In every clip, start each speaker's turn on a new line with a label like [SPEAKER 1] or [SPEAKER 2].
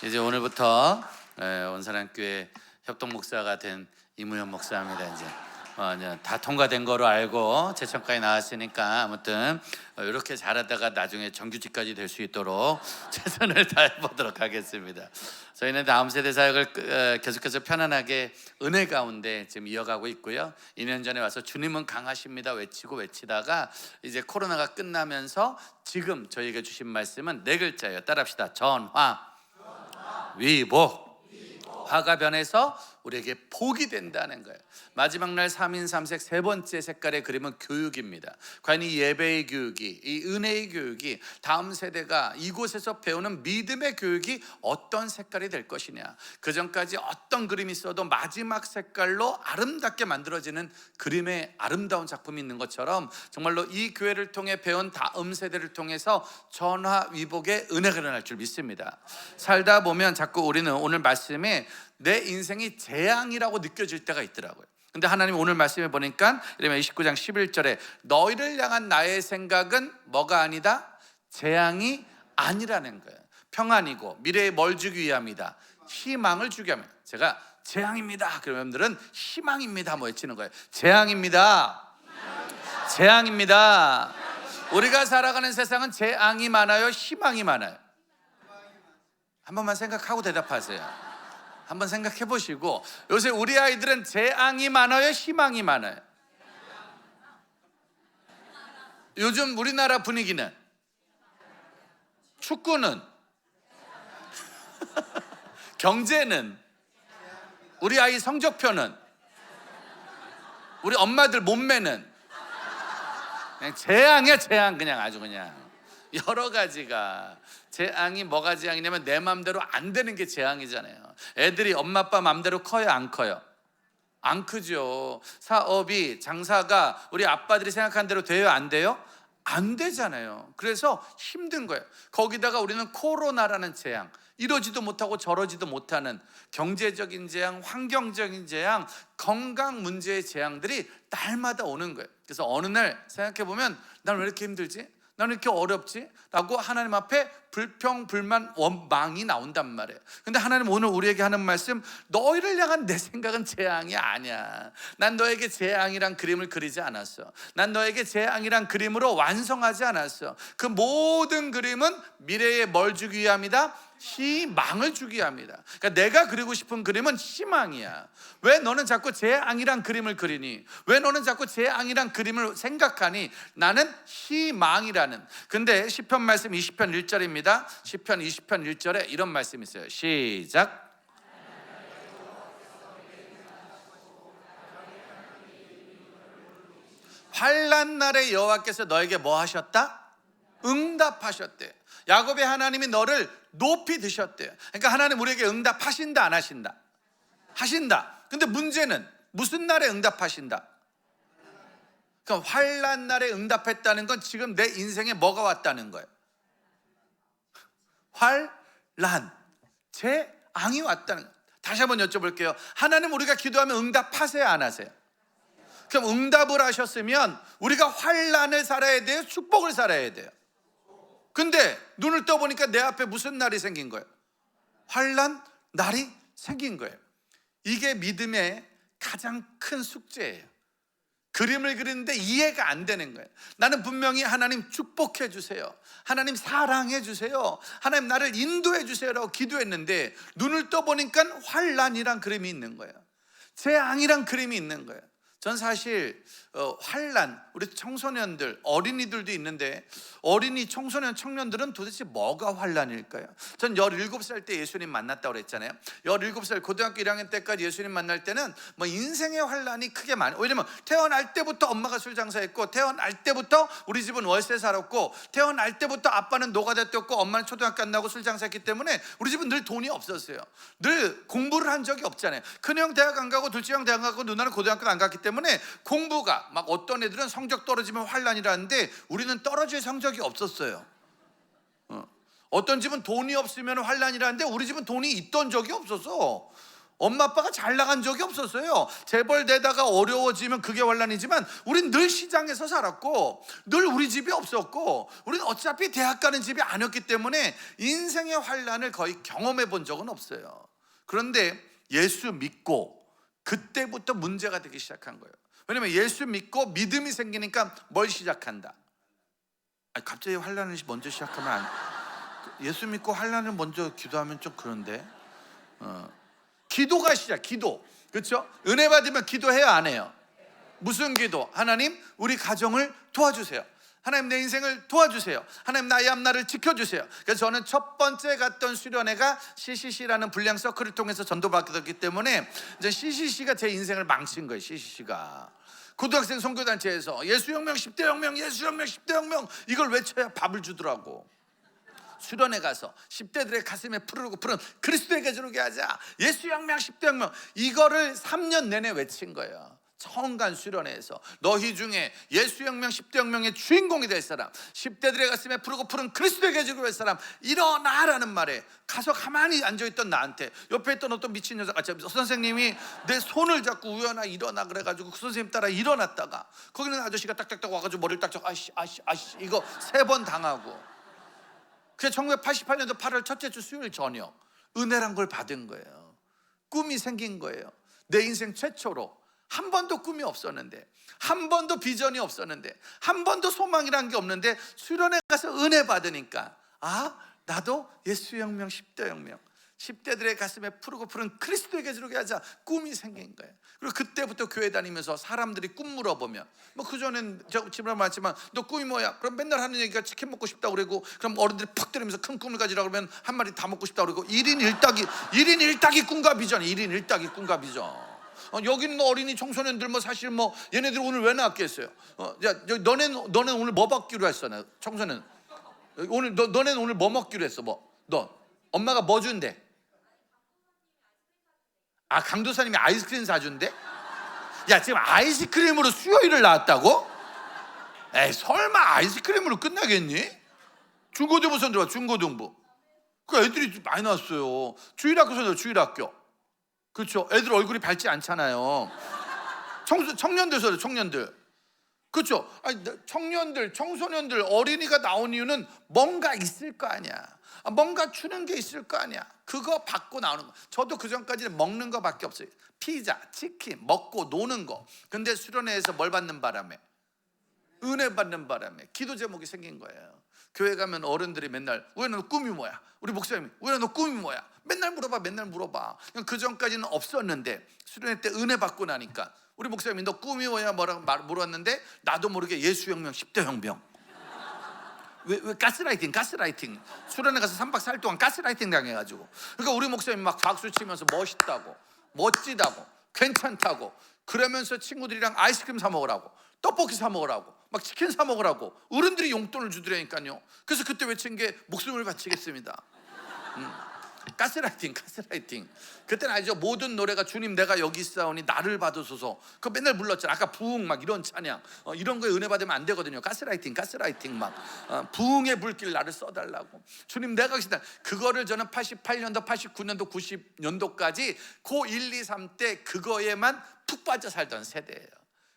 [SPEAKER 1] 이제 오늘부터 온사랑교회 협동 목사가 된 이무현 목사입니다. 이제 다 통과된 거로 알고 제천까지 나왔으니까 아무튼 이렇게 잘하다가 나중에 정규직까지 될 수 있도록 최선을 다해 보도록 하겠습니다. 저희는 다음 세대 사역을 계속해서 편안하게 은혜 가운데 지금 이어가고 있고요. 2년 전에 와서 주님은 강하십니다 외치다가 이제 코로나가 끝나면서 지금 저희에게 주신 말씀은 네 글자예요. 따라합시다. 전화 위복. 화가 변해서 우리에게 복이 된다는 거예요. 마지막 날 3인 3색 세 번째 색깔의 그림은 교육입니다. 과연 이 예배의 교육이, 이 은혜의 교육이, 다음 세대가 이곳에서 배우는 믿음의 교육이 어떤 색깔이 될 것이냐. 그 전까지 어떤 그림이 있어도 마지막 색깔로 아름답게 만들어지는 그림의 아름다운 작품이 있는 것처럼 정말로 이 교회를 통해 배운 다음 세대를 통해서 전화위복의 은혜가 일어날 줄 믿습니다. 살다 보면 자꾸 우리는 오늘 말씀에 내 인생이 재앙이라고 느껴질 때가 있더라고요. 근데 하나님 오늘 말씀해 보니까 이러면 29장 11절에 너희를 향한 나의 생각은 뭐가 아니다? 재앙이 아니라는 거예요. 평안이고 미래에 뭘 주기 위함이다? 희망을 주기 위함이다. 제가 재앙입니다 그러면 여러분들은 희망입니다 뭐 외치는 거예요. 재앙입니다. 재앙입니다. 우리가 살아가는 세상은 재앙이 많아요? 희망이 많아요? 한 번만 생각하고 대답하세요. 한번 생각해 보시고, 요새 우리 아이들은 재앙이 많아요? 희망이 많아요? 요즘 우리나라 분위기는, 축구는, 경제는, 우리 아이 성적표는, 우리 엄마들 몸매는 그냥 재앙이야. 재앙. 그냥 아주 그냥 여러 가지가. 재앙이 뭐가 재앙이냐면 내 맘대로 안 되는 게 재앙이잖아요. 애들이 엄마 아빠 맘대로 커요 안 커요? 안 크죠. 사업이 장사가 우리 아빠들이 생각한 대로 돼요 안 돼요? 안 되잖아요. 그래서 힘든 거예요. 거기다가 우리는 코로나라는 재앙, 이러지도 못하고 저러지도 못하는 경제적인 재앙, 환경적인 재앙, 건강 문제의 재앙들이 날마다 오는 거예요. 그래서 어느 날 생각해 보면 난 왜 이렇게 힘들지? 나는 이렇게 어렵지? 라고 하나님 앞에 불평, 불만, 원망이 나온단 말이에요. 근데 하나님 오늘 우리에게 하는 말씀, 너희를 향한 내 생각은 재앙이 아니야. 난 너에게 재앙이란 그림을 그리지 않았어. 난 너에게 재앙이란 그림으로 완성하지 않았어. 그 모든 그림은 미래에 뭘 주기 위함이다? 희망을 주기 위함이다. 그러니까 내가 그리고 싶은 그림은 희망이야. 왜 너는 자꾸 재앙이란 그림을 그리니? 왜 너는 자꾸 재앙이란 그림을 생각하니? 나는 희망이라는. 근데 시편 말씀 20편 1절입니다. 시편 20편 1절에 이런 말씀이 있어요. 시작. 환난 날에 여호와께서 너에게 뭐 하셨다? 응답하셨대. 야곱의 하나님이 너를 높이 드셨대요. 그러니까 하나님 우리에게 응답하신다 안 하신다? 하신다. 근데 문제는 무슨 날에 응답하신다? 그러니까 환난 날에 응답했다는 건 지금 내 인생에 뭐가 왔다는 거예요? 환난, 재앙이 왔다는 거예요. 다시 한번 여쭤볼게요. 하나님 우리가 기도하면 응답하세요 안 하세요? 그럼 응답을 하셨으면 우리가 환난을 살아야 돼요? 축복을 살아야 돼요? 근데 눈을 떠보니까 내 앞에 무슨 날이 생긴 거예요? 환난 날이 생긴 거예요. 이게 믿음의 가장 큰 숙제예요. 그림을 그리는데 이해가 안 되는 거예요. 나는 분명히 하나님 축복해 주세요, 하나님 사랑해 주세요, 하나님 나를 인도해 주세요 라고 기도했는데 눈을 떠보니까 환난이란 그림이 있는 거예요. 재앙이란 그림이 있는 거예요. 전 사실 환난, 우리 청소년들, 어린이들도 있는데 어린이, 청소년, 청년들은 도대체 뭐가 환난일까요? 전 17살 때 예수님 만났다고 그랬잖아요. 17살 고등학교 1학년 때까지 예수님 만날 때는 뭐 인생의 환난이 크게 많아요. 왜냐면 태어날 때부터 엄마가 술 장사했고, 태어날 때부터 우리 집은 월세 살았고, 태어날 때부터 아빠는 노가다 뛰었고 엄마는 초등학교 안 나고 술 장사했기 때문에 우리 집은 늘 돈이 없었어요. 늘 공부를 한 적이 없잖아요. 큰형 대학 안 가고 둘째 형 대학 안 가고 누나는 고등학교 안 갔기 때문에 공부가 막, 어떤 애들은 성적 떨어지면 환난이라는데 우리는 떨어질 성적이 없었어요. 어떤 집은 돈이 없으면 환난이라는데 우리 집은 돈이 있던 적이 없었어. 엄마 아빠가 잘 나간 적이 없었어요. 재벌되다가 어려워지면 그게 환란이지만 우린 늘 시장에서 살았고 늘 우리 집이 없었고 우린 어차피 대학 가는 집이 아니었기 때문에 인생의 환란을 거의 경험해 본 적은 없어요. 그런데 예수 믿고 그때부터 문제가 되기 시작한 거예요. 왜냐면 예수 믿고 믿음이 생기니까 뭘 시작한다? 아니, 갑자기 환란을 먼저 시작하면 예수 믿고 환란을 먼저 기도하면 좀 그런데 기도가 시작. 기도, 그렇죠? 은혜 받으면 기도해야 안 해요? 무슨 기도? 하나님 우리 가정을 도와주세요. 하나님 내 인생을 도와주세요. 하나님 나의 앞날을 지켜주세요. 그래서 저는 첫 번째 갔던 수련회가 CCC라는 불량 서클을 통해서 전도받았기 때문에 이제 CCC가 제 인생을 망친 거예요. CCC가 고등학생 선교단체에서 예수혁명 10대 혁명, 예수혁명 10대 혁명 이걸 외쳐야 밥을 주더라고. 수련회 가서 10대들의 가슴에 푸르고 푸른 그리스도에게 주르게 하자, 예수혁명 10대 혁명, 이거를 3년 내내 외친 거예요. 처음 간 수련회에서 너희 중에 예수혁명 10대 혁명의 주인공이 될 사람, 10대들의 가슴에 푸르고 푸른 그리스도에게 주르게 할 사람 일어나라는 말에 가서 가만히 앉아있던 나한테 옆에 있던 어떤 미친 여자가 선생님이 내 손을 잡고 우연아 일어나 그래가지고 그 선생님 따라 일어났다가 거기는 아저씨가 딱딱딱 와가지고 머리를 딱딱 아이씨 이거 3번 당하고, 그게 1988년도 8월 첫째 주 수요일 저녁 은혜란 걸 받은 거예요. 꿈이 생긴 거예요. 내 인생 최초로. 한 번도 꿈이 없었는데, 한 번도 비전이 없었는데, 한 번도 소망이란 게 없는데 수련회 가서 은혜 받으니까 나도 예수혁명 10대 혁명, 10대들의 가슴에 푸르고 푸른 그리스도에게 주르게 하자 꿈이 생긴 거예요. 그리고 그때부터 교회 다니면서 사람들이 꿈 물어보면 그전엔 제가 집을 말했지만 너 꿈이 뭐야? 그럼 맨날 하는 얘기가 치킨 먹고 싶다고 그러고, 그럼 어른들이 팍 때리면서 큰 꿈을 가지라고 그러면 한 마리 다 먹고 싶다고 그러고 1인 1따기 꿈과 비전, 1인 1따기 꿈과 비전. 여기 있는 어린이 청소년들 사실 얘네들 오늘 왜 나왔겠어요? 야, 너넨 오늘 뭐 받기로 했어? 청소년 오늘 너넨 오늘 뭐 먹기로 했어? 너 엄마가 뭐 준대? 강도사님이 아이스크림 사준대? 야, 지금 아이스크림으로 수요일을 나왔다고? 에이, 설마 아이스크림으로 끝나겠니? 중고등부선 들어와. 중고등부. 그 애들이 많이 나왔어요. 주일학교 선생님, 주일학교. 그렇죠. 애들 얼굴이 밝지 않잖아요. 청년들, 청년들. 그렇죠. 청년들, 청소년들, 어린이가 나온 이유는 뭔가 있을 거 아니야. 뭔가 주는 게 있을 거 아니야. 그거 받고 나오는 거. 저도 그 전까지는 먹는 거밖에 없어요. 피자, 치킨, 먹고 노는 거. 근데 수련회에서 뭘 받는 바람에, 은혜 받는 바람에 기도 제목이 생긴 거예요. 교회 가면 어른들이 맨날 우연아 너 꿈이 뭐야? 우리 목사님이 우연아 너 꿈이 뭐야? 맨날 물어봐. 그 전까지는 없었는데 수련회 때 은혜 받고 나니까 우리 목사님이 너 꿈이 뭐야? 뭐라고 물었는데 나도 모르게 예수혁명 10대 혁명. 왜 가스라이팅 수련회 가서 3박 4일 동안 가스라이팅 당해가지고, 그러니까 우리 목사님이 막 박수 치면서 멋있다고, 멋지다고, 괜찮다고 그러면서 친구들이랑 아이스크림 사 먹으라고, 떡볶이 사 먹으라고, 막 치킨 사 먹으라고 어른들이 용돈을 주더라니까요. 그래서 그때 외친 게 목숨을 바치겠습니다. 가스라이팅. 그때는 알죠. 모든 노래가 주님 내가 여기 있사오니 나를 받으소서. 그거 맨날 불렀잖아. 아까 부흥 막 이런 찬양, 이런 거에 은혜 받으면 안 되거든요. 가스라이팅 막 부흥의 불길 나를 써달라고. 주님 내가 계시다. 그거를 저는 88년도 89년도 90년도까지 고 1, 2, 3 때 그거에만 푹 빠져 살던 세대예요.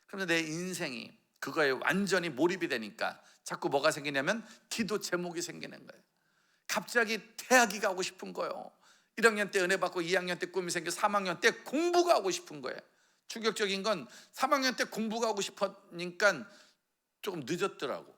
[SPEAKER 1] 그런데 내 인생이 그거에 완전히 몰입이 되니까 자꾸 뭐가 생기냐면 기도 제목이 생기는 거예요. 갑자기 대학이 가고 싶은 거예요. 1학년 때 은혜 받고 2학년 때 꿈이 생겨 3학년 때 공부가 하고 싶은 거예요. 충격적인 건 3학년 때 공부가 하고 싶으니까 조금 늦었더라고.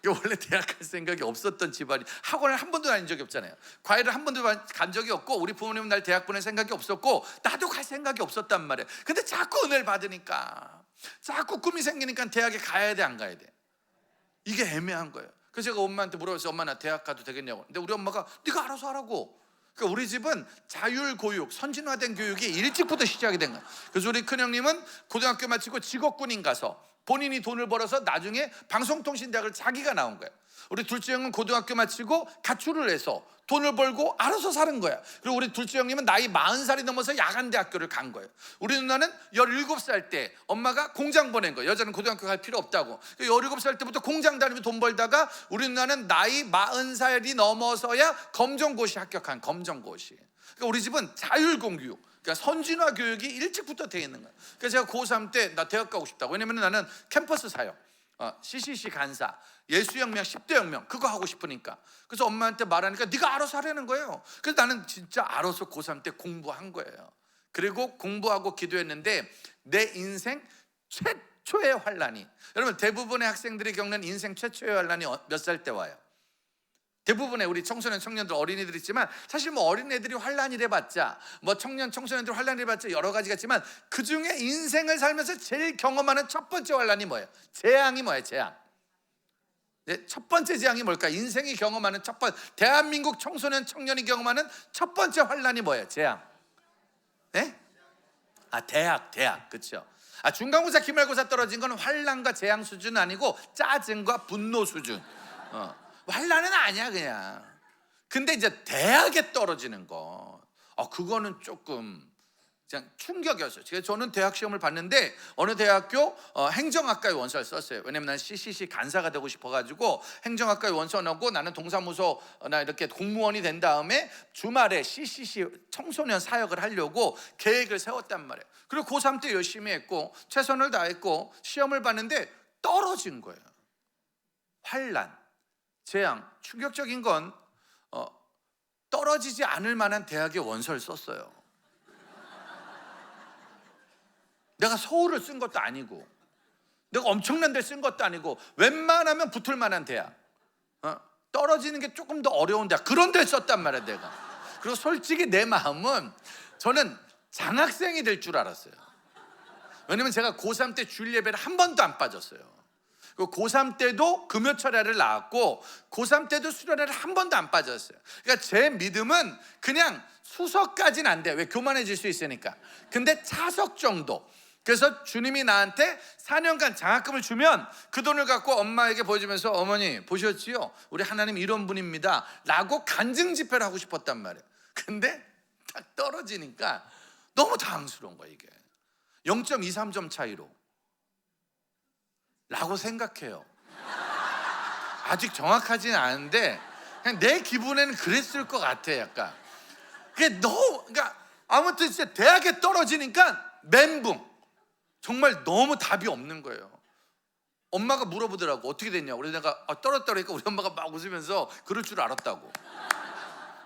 [SPEAKER 1] 원래 대학 갈 생각이 없었던 집안이, 학원을 한 번도 다닌 적이 없잖아요. 과외를 한 번도 간 적이 없고 우리 부모님은 날 대학 보낼 생각이 없었고 나도 갈 생각이 없었단 말이에요. 근데 자꾸 은혜를 받으니까, 자꾸 꿈이 생기니까 대학에 가야 돼 안 가야 돼? 이게 애매한 거예요. 그래서 제가 엄마한테 물어봤어요. 엄마 나 대학 가도 되겠냐고. 근데 우리 엄마가 네가 알아서 하라고. 그러니까 우리 집은 자율교육, 선진화된 교육이 일찍부터 시작이 된 거예요. 그래서 우리 큰형님은 고등학교 마치고 직업군인 가서 본인이 돈을 벌어서 나중에 방송통신대학을 자기가 나온 거예요.
[SPEAKER 2] 우리 둘째 형은 고등학교 마치고 가출을 해서 돈을 벌고 알아서 사는 거야. 그리고 우리 둘째 형님은 나이 40살이 넘어서 야간대학교를 간 거예요. 우리 누나는 17살 때 엄마가 공장 보낸 거예요. 여자는 고등학교 갈 필요 없다고. 17살 때부터 공장 다니며 돈 벌다가 우리 누나는 나이 40살이 넘어서야 검정고시 합격한 검정고시. 그러니까 우리 집은 자율공교육, 그러니까 선진화 교육이 일찍부터 돼 있는 거예요. 그래서 제가 고3 때 나 대학 가고 싶다고. 왜냐면 나는 캠퍼스 사역, CCC 간사, 예수혁명, 10대 혁명 그거 하고 싶으니까. 그래서 엄마한테 말하니까 네가 알아서 하라는 거예요. 그래서 나는 진짜 알아서 고3 때 공부한 거예요. 그리고 공부하고 기도했는데 내 인생 최초의 환란이, 여러분 대부분의 학생들이 겪는 인생 최초의 환란이 몇 살 때 와요? 대부분의 우리 청소년 청년들 어린이들 있지만, 사실 뭐 어린애들이 환란이래 봤자, 뭐 청소년들 환란이래 봤자 여러 가지가 있지만, 그 중에 인생을 살면서 제일 경험하는 첫 번째 환란이 뭐예요? 재앙이 뭐예요? 재앙. 네, 첫 번째 재앙이 뭘까? 인생이 경험하는 첫 번째, 대한민국 청소년 청년이 경험하는 첫 번째 환란이 뭐예요? 재앙. 네? 대학, 그렇죠. 중간고사, 기말고사 떨어진 건 환란과 재앙 수준 아니고 짜증과 분노 수준. 환란은 아니야 그냥. 근데 이제 대학에 떨어지는 거, 그거는 조금 그냥 충격이었어요. 저는 대학 시험을 봤는데 어느 대학교 행정학과에 원서를 썼어요. 왜냐면 난 CCC 간사가 되고 싶어가지고 행정학과에 원서 넣고, 나는 동사무소 나 이렇게 공무원이 된 다음에 주말에 CCC 청소년 사역을 하려고 계획을 세웠단 말이에요. 그리고 고3 때 열심히 했고 최선을 다했고 시험을 봤는데 떨어진 거예요. 환란, 재앙. 충격적인 건 떨어지지 않을 만한 대학에 원서를 썼어요. 내가 서울을 쓴 것도 아니고 내가 엄청난 데를 쓴 것도 아니고 웬만하면 붙을 만한 대학, 떨어지는 게 조금 더 어려운 대학, 그런 데를 썼단 말이야 내가. 그리고 솔직히 내 마음은 저는 장학생이 될 줄 알았어요. 왜냐면 제가 고3 때 주일 예배를 한 번도 안 빠졌어요. 고3 때도 금요철야를 나왔고 고3 때도 수련회를 한 번도 안 빠졌어요. 그러니까 제 믿음은 그냥 수석까지는 안 돼. 왜? 교만해질 수 있으니까. 근데 차석 정도. 그래서 주님이 나한테 4년간 장학금을 주면 그 돈을 갖고 엄마에게 보여주면서, 어머니 보셨지요? 우리 하나님 이런 분입니다 라고 간증 집회를 하고 싶었단 말이에요. 근데 딱 떨어지니까 너무 당황스러운 거야 이게. 0.23점 차이로 라고 생각해요. 아직 정확하지는 않은데 그냥 내 기분에는 그랬을 것 같아. 약간 그게 너무, 그러니까 아무튼 진짜 대학에 떨어지니까 멘붕, 정말 너무 답이 없는 거예요. 엄마가 물어보더라고, 어떻게 됐냐고. 그래서 내가 떨었다 그러니까 우리 엄마가 막 웃으면서 그럴 줄 알았다고.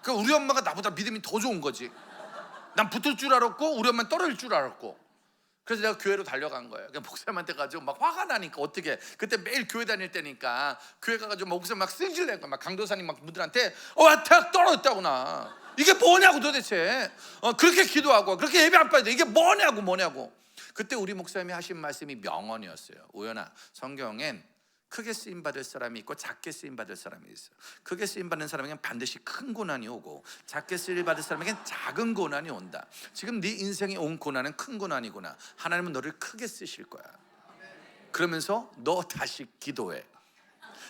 [SPEAKER 2] 그러니까 우리 엄마가 나보다 믿음이 더 좋은 거지. 난 붙을 줄 알았고 우리 엄마는 떨어질 줄 알았고. 그래서 내가 교회로 달려간 거예요. 그냥 목사님한테 가지고 막 화가 나니까 어떻게, 그때 매일 교회 다닐 때니까 교회 가가지고 목사님 막 승질 낸 거야. 막 강도사님 막 분들한테 대학 떨어졌다고 나. 이게 뭐냐고 도대체. 그렇게 기도하고 그렇게 예배 안 빠져. 이게 뭐냐고. 그때 우리 목사님이 하신 말씀이 명언이었어요. 우연아, 성경엔 크게 쓰임 받을 사람이 있고 작게 쓰임 받을 사람이 있어요. 크게 쓰임 받는 사람에게는 반드시 큰 고난이 오고 작게 쓰임 받을 사람에게는 작은 고난이 온다. 지금 네 인생에 온 고난은 큰 고난이구나. 하나님은 너를 크게 쓰실 거야. 그러면서 너 다시 기도해.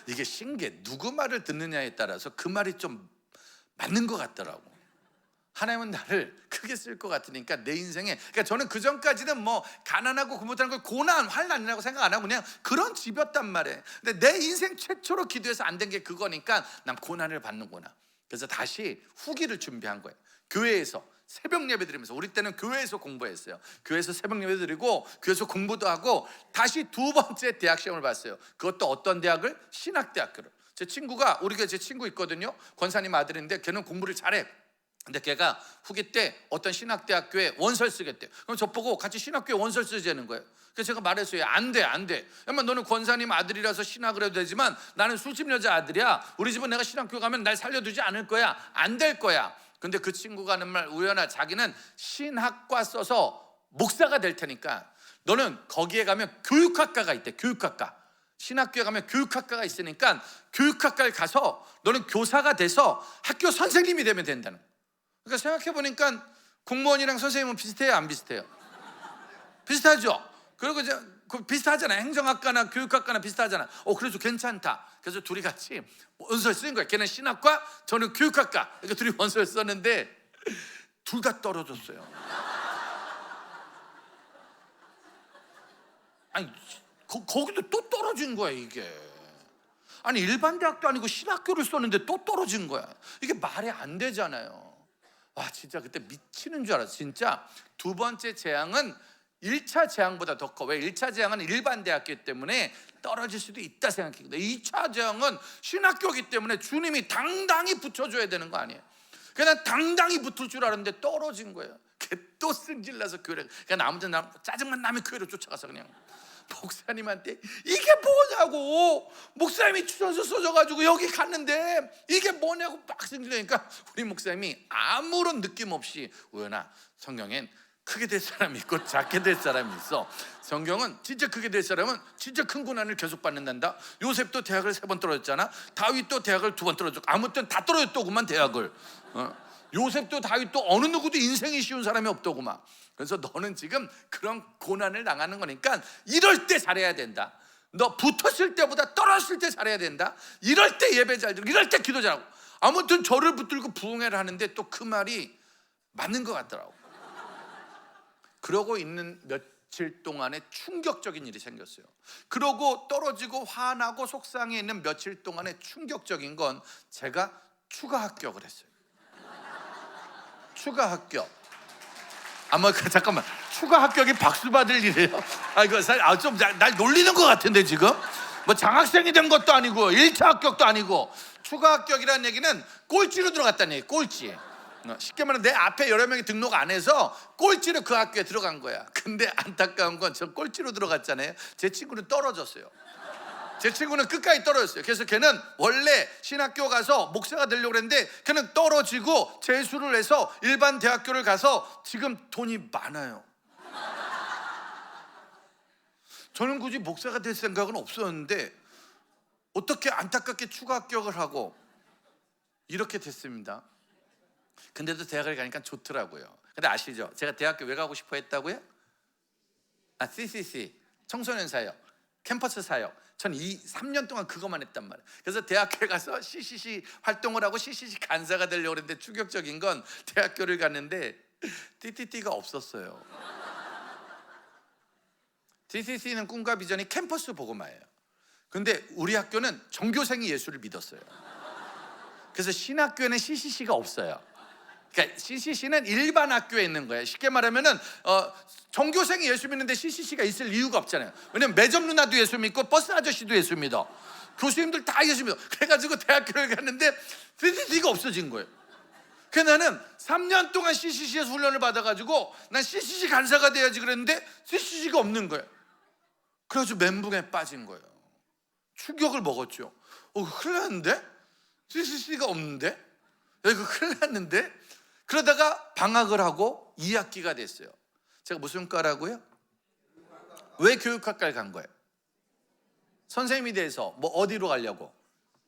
[SPEAKER 2] 이게 신기해. 누구 말을 듣느냐에 따라서 그 말이 좀 맞는 것 같더라고. 하나님은 나를 크게 쓸 것 같으니까 내 인생에, 그러니까 저는 그 전까지는 뭐 가난하고 못하는 걸 고난, 환난이라고 생각 안 하고 그냥 그런 집이었단 말이에요. 근데 내 인생 최초로 기도해서 안 된 게 그거니까 난 고난을 받는구나. 그래서 다시 후기를 준비한 거예요. 교회에서 새벽 예배 드리면서, 우리 때는 교회에서 공부했어요. 교회에서 새벽 예배 드리고 교회에서 공부도 하고 다시 두 번째 대학 시험을 봤어요. 그것도 어떤 대학을? 신학대학교를. 제 친구가, 우리 교회 제 친구 있거든요. 권사님 아들인데 걔는 공부를 잘해. 근데 걔가 후기 때 어떤 신학대학교에 원서를 쓰겠대. 그럼 저보고 같이 신학교에 원서를 쓰자는 거예요. 그래서 제가 말했어요. 안 돼. 엄마, 너는 권사님 아들이라서 신학을 해도 되지만 나는 술집 여자 아들이야. 우리 집은 내가 신학교 가면 날 살려두지 않을 거야. 안 될 거야. 근데 그 친구가 하는 말, 우연아, 자기는 신학과 써서 목사가 될 테니까 너는 거기에 가면 교육학과가 있대. 교육학과. 신학교에 가면 교육학과가 있으니까 교육학과를 가서 너는 교사가 돼서 학교 선생님이 되면 된다는 거야. 그러니까 생각해보니까 공무원이랑 선생님은 비슷해요, 안 비슷해요? 비슷하죠? 그리고 이제 그 비슷하잖아. 행정학과나 교육학과나 비슷하잖아. 그래서 괜찮다. 그래서 둘이 같이 원서를 쓴 거야. 걔는 신학과, 저는 교육학과. 그러니까 둘이 원서를 썼는데 둘 다 떨어졌어요. 아니 거기도 또 떨어진 거야 이게. 아니 일반 대학도 아니고 신학교를 썼는데 또 떨어진 거야. 이게 말이 안 되잖아요. 와 진짜 그때 미치는 줄 알았어. 진짜 두 번째 재앙은 1차 재앙보다 더 커. 왜? 1차 재앙은 일반 대학교 때문에 떨어질 수도 있다 생각했거든. 2차 재앙은 신학교이기 때문에 주님이 당당히 붙여줘야 되는 거 아니에요. 그냥 당당히 붙을 줄 알았는데 떨어진 거예요. 또 승질나서 교회를. 그러니까 아무튼 나 짜증만 나면 교회로 쫓아가서 그냥 목사님한테 이게 뭐냐고, 목사님이 추천서 써줘가지고 여기 갔는데 이게 뭐냐고 막 승질내니까 우리 목사님이 아무런 느낌 없이, 우연아 성경엔 크게 될 사람이 있고 작게 될 사람이 있어. 성경은 진짜 크게 될 사람은 진짜 큰 고난을 계속 받는단다. 요셉도 대학을 3번 떨어졌잖아. 다윗도 대학을 2번 떨어졌고, 아무튼 다 떨어졌더구만 대학을. 요셉도 다윗도 어느 누구도 인생이 쉬운 사람이 없더구만. 그래서 너는 지금 그런 고난을 당하는 거니까 이럴 때 잘해야 된다. 너 붙었을 때보다 떨어졌을 때 잘해야 된다. 이럴 때 예배 잘 드리고 이럴 때 기도 잘하고. 아무튼 저를 붙들고 부흥회를 하는데 또 그 말이 맞는 것 같더라고. 그러고 있는 며칠 동안에 충격적인 일이 생겼어요. 그러고 떨어지고 화나고 속상해 있는 며칠 동안에 충격적인 건 제가 추가 합격을 했어요. 추가 합격. 아마 잠깐만, 추가 합격이 박수 받을 일이에요? 이거 좀 날 놀리는 것 같은데 지금? 뭐 장학생이 된 것도 아니고 1차 합격도 아니고, 추가 합격이라는 얘기는 꼴찌로 들어갔다는 얘기. 꼴찌. 쉽게 말하면 내 앞에 여러 명이 등록 안 해서 꼴찌로 그 학교에 들어간 거야. 근데 안타까운 건 저 꼴찌로 들어갔잖아요. 제 친구는 떨어졌어요. 제 친구는 끝까지 떨어졌어요. 그래서 걔는 원래 신학교 가서 목사가 되려고 했는데 걔는 떨어지고 재수를 해서 일반 대학교를 가서 지금 돈이 많아요. 저는 굳이 목사가 될 생각은 없었는데 어떻게 안타깝게 추가 합격을 하고 이렇게 됐습니다. 근데도 대학을 가니까 좋더라고요. 근데 아시죠? 제가 대학교 왜 가고 싶어 했다고요? CCC, 청소년 사역, 캠퍼스 사역. 전 3년 동안 그것만 했단 말이에요. 그래서 대학교에 가서 CCC 활동을 하고 CCC 간사가 되려고 했는데, 충격적인 건 대학교를 갔는데 TTT가 없었어요. CCC는 꿈과 비전이 캠퍼스 복음화예요. 근데 우리 학교는 전교생이 예수를 믿었어요. 그래서 신학교에는 CCC가 없어요. 그러니까 CCC는 일반 학교에 있는 거예요. 쉽게 말하면은 전교생이 예수 믿는데 CCC가 있을 이유가 없잖아요. 왜냐면 매점 누나도 예수 믿고 버스 아저씨도 예수 믿어. 교수님들 다 예수 믿어. 그래가지고 대학교를 갔는데 CCC가 없어진 거예요. 그래서 나는 3년 동안 CCC에서 훈련을 받아가지고 난 CCC 간사가 돼야지 그랬는데 CCC가 없는 거예요. 그래가지고 멘붕에 빠진 거예요. 충격을 먹었죠. 큰일 났는데? CCC가 없는데? 이거 큰일 났는데? 그러다가 방학을 하고 2학기가 됐어요. 제가 무슨 과라고요? 왜 교육학과를 간 거예요? 선생님이 돼서 뭐 어디로 가려고?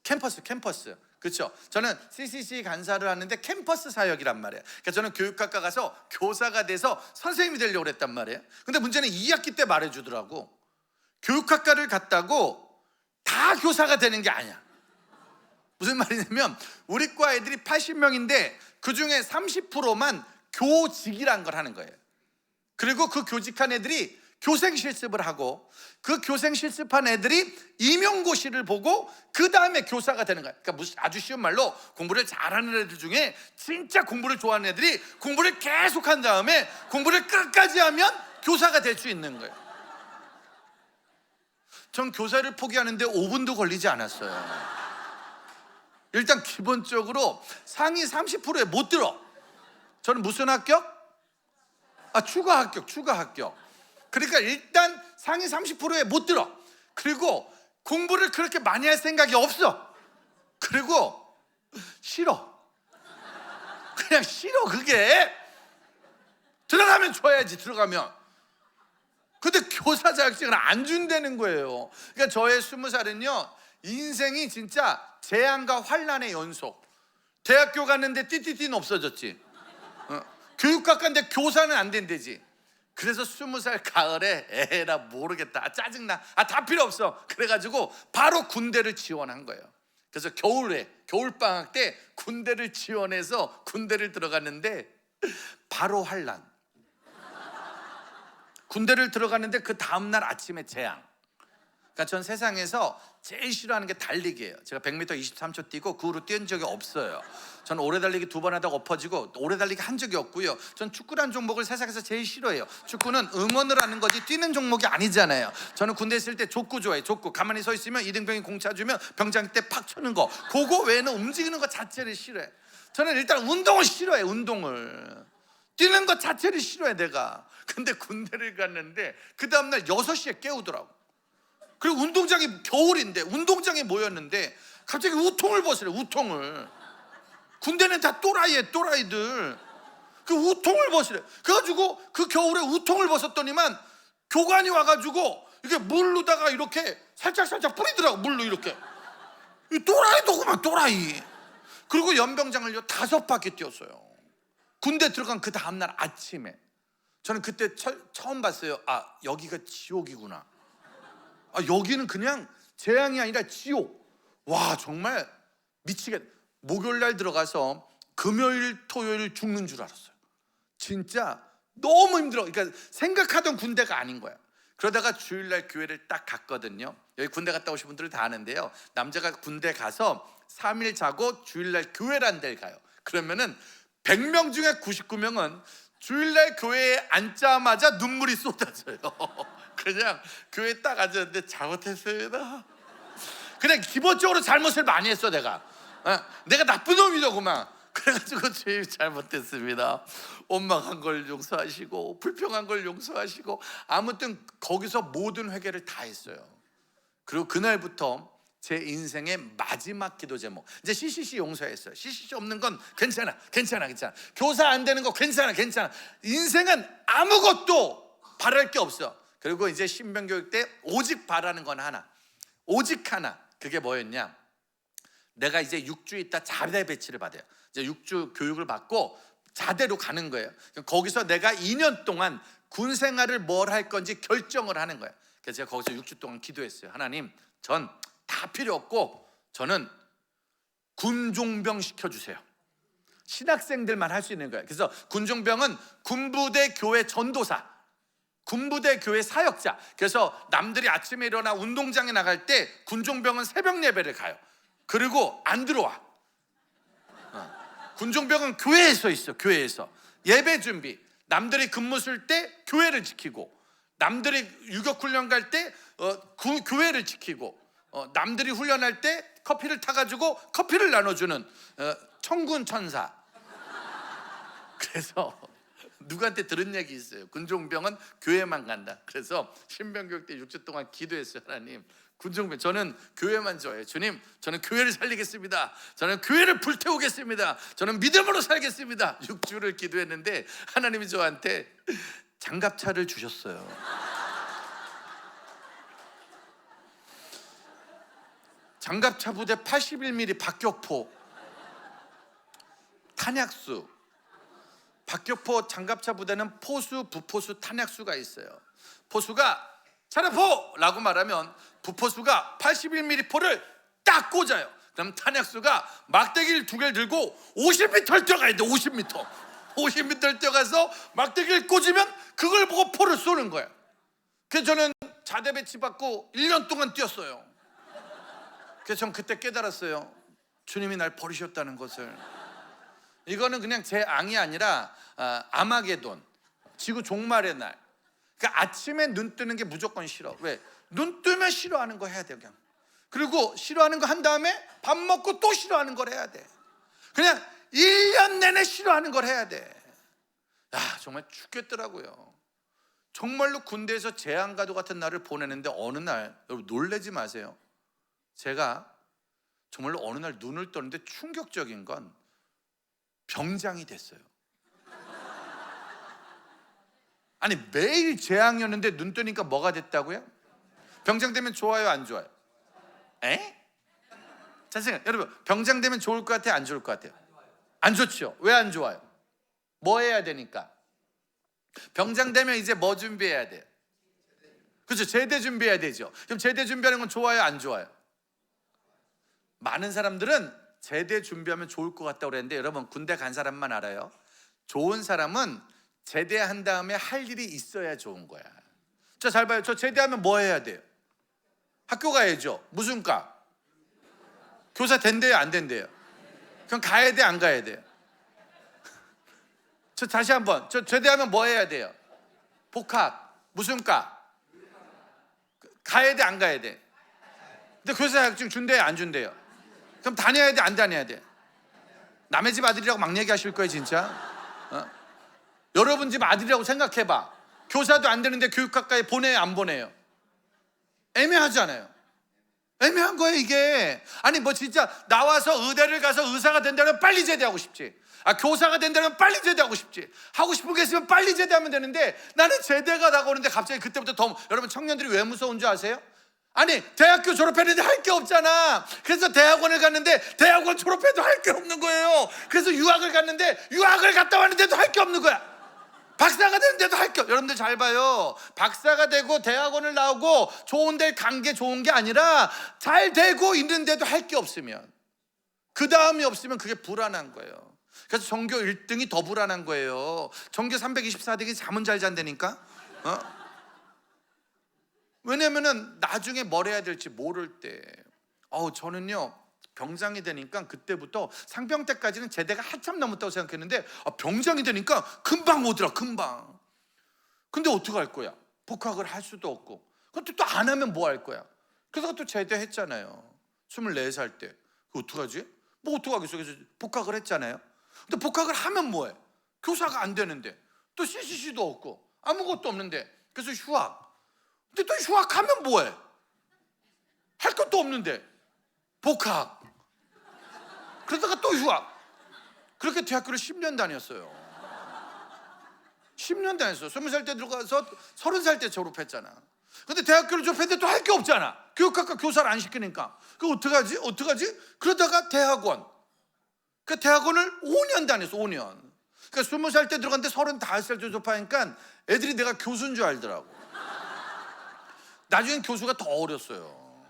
[SPEAKER 2] 캠퍼스. 그렇죠? 저는 CCC 간사를 하는데 캠퍼스 사역이란 말이에요. 그러니까 저는 교육학과 가서 교사가 돼서 선생님이 되려고 했단 말이에요. 근데 문제는 2학기 때 말해주더라고. 교육학과를 갔다고 다 교사가 되는 게 아니야. 무슨 말이냐면 우리 과 애들이 80명인데 그 중에 30%만 교직이란 걸 하는 거예요. 그리고 그 교직한 애들이 교생 실습을 하고 그 교생 실습한 애들이 임용고시를 보고 그 다음에 교사가 되는 거예요. 그러니까 아주 쉬운 말로 공부를 잘하는 애들 중에 진짜 공부를 좋아하는 애들이 공부를 계속 한 다음에 공부를 끝까지 하면 교사가 될 수 있는 거예요. 전 교사를 포기하는데 5분도 걸리지 않았어요. 일단 기본적으로 상위 30%에 못 들어. 저는 무슨 합격? 추가 합격. 그러니까 일단 상위 30%에 못 들어. 그리고 공부를 그렇게 많이 할 생각이 없어. 그리고 싫어. 그냥 싫어. 그게 들어가면 줘야지. 들어가면. 근데 교사 자격증을 안 준다는 거예요. 그러니까 저의 20살은요 인생이 진짜 재앙과 환난의 연속. 대학교 갔는데 띠띠띠는 없어졌지. 교육학 갔는데 교사는 안 된대지. 그래서 20살 가을에 에라 모르겠다, 짜증나, 다 필요 없어, 그래가지고 바로 군대를 지원한 거예요. 그래서 겨울방학 때 군대를 지원해서 군대를 들어갔는데 바로 환란. 군대를 들어갔는데 그 다음날 아침에 재앙. 그러니까 전 세상에서 제일 싫어하는 게 달리기예요. 제가 100m 23초 뛰고 그 후로 뛴 적이 없어요. 저는 오래 달리기 2번 하다가 엎어지고 오래 달리기 한 적이 없고요. 전 축구라는 종목을 세상에서 제일 싫어해요. 축구는 응원을 하는 거지 뛰는 종목이 아니잖아요. 저는 군대 있을 때 족구 좋아해요. 족구. 가만히 서 있으면 이등병이 공 차주면 병장 때 팍 쳐는 거, 그거 외에는 움직이는 거 자체를 싫어해. 저는 일단 운동을 싫어해. 운동을, 뛰는 것 자체를 싫어해 내가. 근데 군대를 갔는데 그 다음날 6시에 깨우더라고. 그리고 운동장이 겨울인데 운동장에 모였는데 갑자기 우통을 벗으래. 우통을. 군대는 다 또라이에 또라이들. 그 우통을 벗으래. 그래가지고 그 겨울에 우통을 벗었더니만 교관이 와가지고 이게 물로다가 이렇게 살짝 뿌리더라고. 물로 이렇게. 이 또라이도구만, 또라이. 그리고 연병장을 5바퀴 뛰었어요. 군대 들어간 그 다음날 아침에. 저는 그때 처음 봤어요. 여기가 지옥이구나. 여기는 그냥 재앙이 아니라 지옥. 와, 정말 미치겠. 목요일날 들어가서 금요일 토요일 죽는 줄 알았어요. 진짜 너무 힘들어. 그러니까 생각하던 군대가 아닌 거야. 그러다가 주일날 교회를 딱 갔거든요. 여기 군대 갔다 오신 분들은 다 아는데요, 남자가 군대 가서 3일 자고 주일날 교회란 데를 가요. 그러면은 100명 중에 99명은 주일날 교회에 앉자마자 눈물이 쏟아져요. 그냥 교회에 딱 앉았는데 잘못했습니다. 그냥 기본적으로 잘못을 많이 했어 내가. 내가 나쁜 놈이더구만. 그래가지고 주님 잘못했습니다. 원망한 걸 용서하시고 불평한 걸 용서하시고, 아무튼 거기서 모든 회개를 다 했어요. 그리고 그날부터 제 인생의 마지막 기도 제목, 이제 CCC 용서했어요. CCC 없는 건 괜찮아. 교사 안 되는 거 괜찮아. 인생은 아무것도 바랄 게 없어. 그리고 이제 신병교육 때 오직 바라는 건 하나, 오직 하나. 그게 뭐였냐? 내가 이제 6주 있다 자대 배치를 받아요. 이제 6주 교육을 받고 자대로 가는 거예요. 거기서 내가 2년 동안 군 생활을 뭘 할 건지 결정을 하는 거예요. 그래서 제가 거기서 6주 동안 기도했어요. 하나님, 전 다 필요 없고 저는 군종병 시켜주세요. 신학생들만 할 수 있는 거예요. 그래서 군종병은 군부대 교회 전도사, 군부대 교회 사역자. 그래서 남들이 아침에 일어나 운동장에 나갈 때 군종병은 새벽 예배를 가요. 그리고 안 들어와. 군종병은 교회에서 있어. 교회에서 예배 준비, 남들이 근무 쓸 때 교회를 지키고, 남들이 유격훈련 갈 때 교회를 지키고, 남들이 훈련할 때 커피를 타가지고 커피를 나눠주는 청군 천사. 그래서 누구한테 들은 얘기 있어요. 군종병은 교회만 간다. 그래서 신병교육 때 6주 동안 기도했어요. 하나님, 군종병, 저는 교회만 좋아해요. 주님, 저는 교회를 살리겠습니다. 저는 교회를 불태우겠습니다. 저는 믿음으로 살겠습니다. 6주를 기도했는데 하나님이 저한테 장갑차를 주셨어요. 장갑차 부대 81mm 박격포, 탄약수. 박격포 장갑차 부대는 포수, 부포수, 탄약수가 있어요. 포수가 차례포! 라고 말하면 부포수가 81mm 포를 딱 꽂아요. 그럼 탄약수가 막대기를 2개를 들고 50m를 뛰어가야 돼. 50m를 뛰어가서 막대기를 꽂으면 그걸 보고 포를 쏘는 거예요. 그래서 저는 자대 배치 받고 1년 동안 뛰었어요. 그래서 전 그때 깨달았어요. 주님이 날 버리셨다는 것을. 이거는 그냥 제 앙이 아니라 아마게돈, 지구 종말의 날. 그러니까 아침에 눈 뜨는 게 무조건 싫어. 왜? 눈 뜨면 싫어하는 거 해야 돼 그냥. 그리고 싫어하는 거 한 다음에 밥 먹고 또 싫어하는 걸 해야 돼. 그냥 1년 내내 싫어하는 걸 해야 돼. 정말 죽겠더라고요. 정말로 군대에서 재앙가도 같은 날을 보내는데 어느 날, 여러분 놀라지 마세요, 제가 정말로 어느 날 눈을 떴는데 충격적인 건 병장이 됐어요. 아니, 매일 재앙이었는데 눈 뜨니까 뭐가 됐다고요? 병장 되면 좋아요, 안 좋아요? 자, 생각, 여러분, 병장 되면 좋을 것 같아요, 안 좋을 것 같아요? 안 좋죠. 왜 안 좋아요? 뭐 해야 되니까? 병장 되면 이제 뭐 준비해야 돼요? 그렇죠. 제대 준비해야 되죠. 그럼 제대 준비하는 건 좋아요, 안 좋아요? 많은 사람들은 제대 준비하면 좋을 것 같다고 그랬는데, 여러분 군대 간 사람만 알아요. 좋은 사람은 제대한 다음에 할 일이 있어야 좋은 거야. 자, 잘 봐요. 저 제대하면 뭐 해야 돼요? 학교 가야죠. 무슨 과? 교사 된대요, 안 된대요? 그럼 가야 돼, 안 가야 돼요? 저 다시 한번, 저 제대하면 뭐 해야 돼요? 복학. 무슨 과? 가야 돼, 안 가야 돼? 근데 교사 자격증 준대요, 안 준대요? 그럼 다녀야 돼, 안 다녀야 돼? 남의 집 아들이라고 막 얘기하실 거예요, 진짜? 여러분 집 아들이라고 생각해봐. 교사도 안 되는데 교육학과에 보내요, 안 보내요? 애매하잖아요. 애매한 거예요, 이게. 아니 뭐 진짜 나와서 의대를 가서 의사가 된다면 빨리 제대하고 싶지. 교사가 된다면 빨리 제대하고 싶지. 하고 싶은 게 있으면 빨리 제대하면 되는데, 나는 제대가 다가오는데 갑자기 그때부터 더. 여러분 청년들이 왜 무서운 줄 아세요? 아니 대학교 졸업했는데 할 게 없잖아. 그래서 대학원을 갔는데 대학원 졸업해도 할 게 없는 거예요. 그래서 유학을 갔는데 유학을 갔다 왔는데도 할 게 없는 거야. 박사가 되는데도 할 게 없. 여러분들 잘 봐요. 박사가 되고 대학원을 나오고 좋은 데 간 게 좋은 게 아니라, 잘 되고 있는데도 할 게 없으면, 그 다음이 없으면 그게 불안한 거예요. 그래서 전교 1등이 더 불안한 거예요. 전교 324등이 잠은 잘 잔다니까. 왜냐면은 나중에 뭘 해야 될지 모를 때. 저는요 병장이 되니까 그때부터 상병 때까지는 제대가 한참 남았다고 생각했는데, 병장이 되니까 금방 오더라, 금방. 근데 어떡할 거야? 복학을 할 수도 없고, 그것도 또 안 하면 뭐 할 거야? 그래서 또 제대했잖아요. 24살 때. 그거 어떡하지? 뭐 어떡하겠어. 그래서 복학을 했잖아요. 근데 복학을 하면 뭐해? 교사가 안 되는데, 또 CCC도 없고 아무것도 없는데, 그래서 휴학. 근데 또 휴학하면 뭐해? 할 것도 없는데 복학. 그러다가 또 휴학. 그렇게 대학교를 10년 다녔어요. 10년 다녔어요. 20살 때 들어가서 30살 때 졸업했잖아. 근데 대학교를 졸업했는데 또 할 게 없잖아. 교육학과 교사를 안 시키니까. 그거 어떡하지? 그러다가 대학원. 그 대학원을 5년 다녔어, 5년. 그러니까 20살 때 들어갔는데 35살 때 졸업하니까 애들이 내가 교수인 줄 알더라고. 나중엔 교수가 더 어렸어요.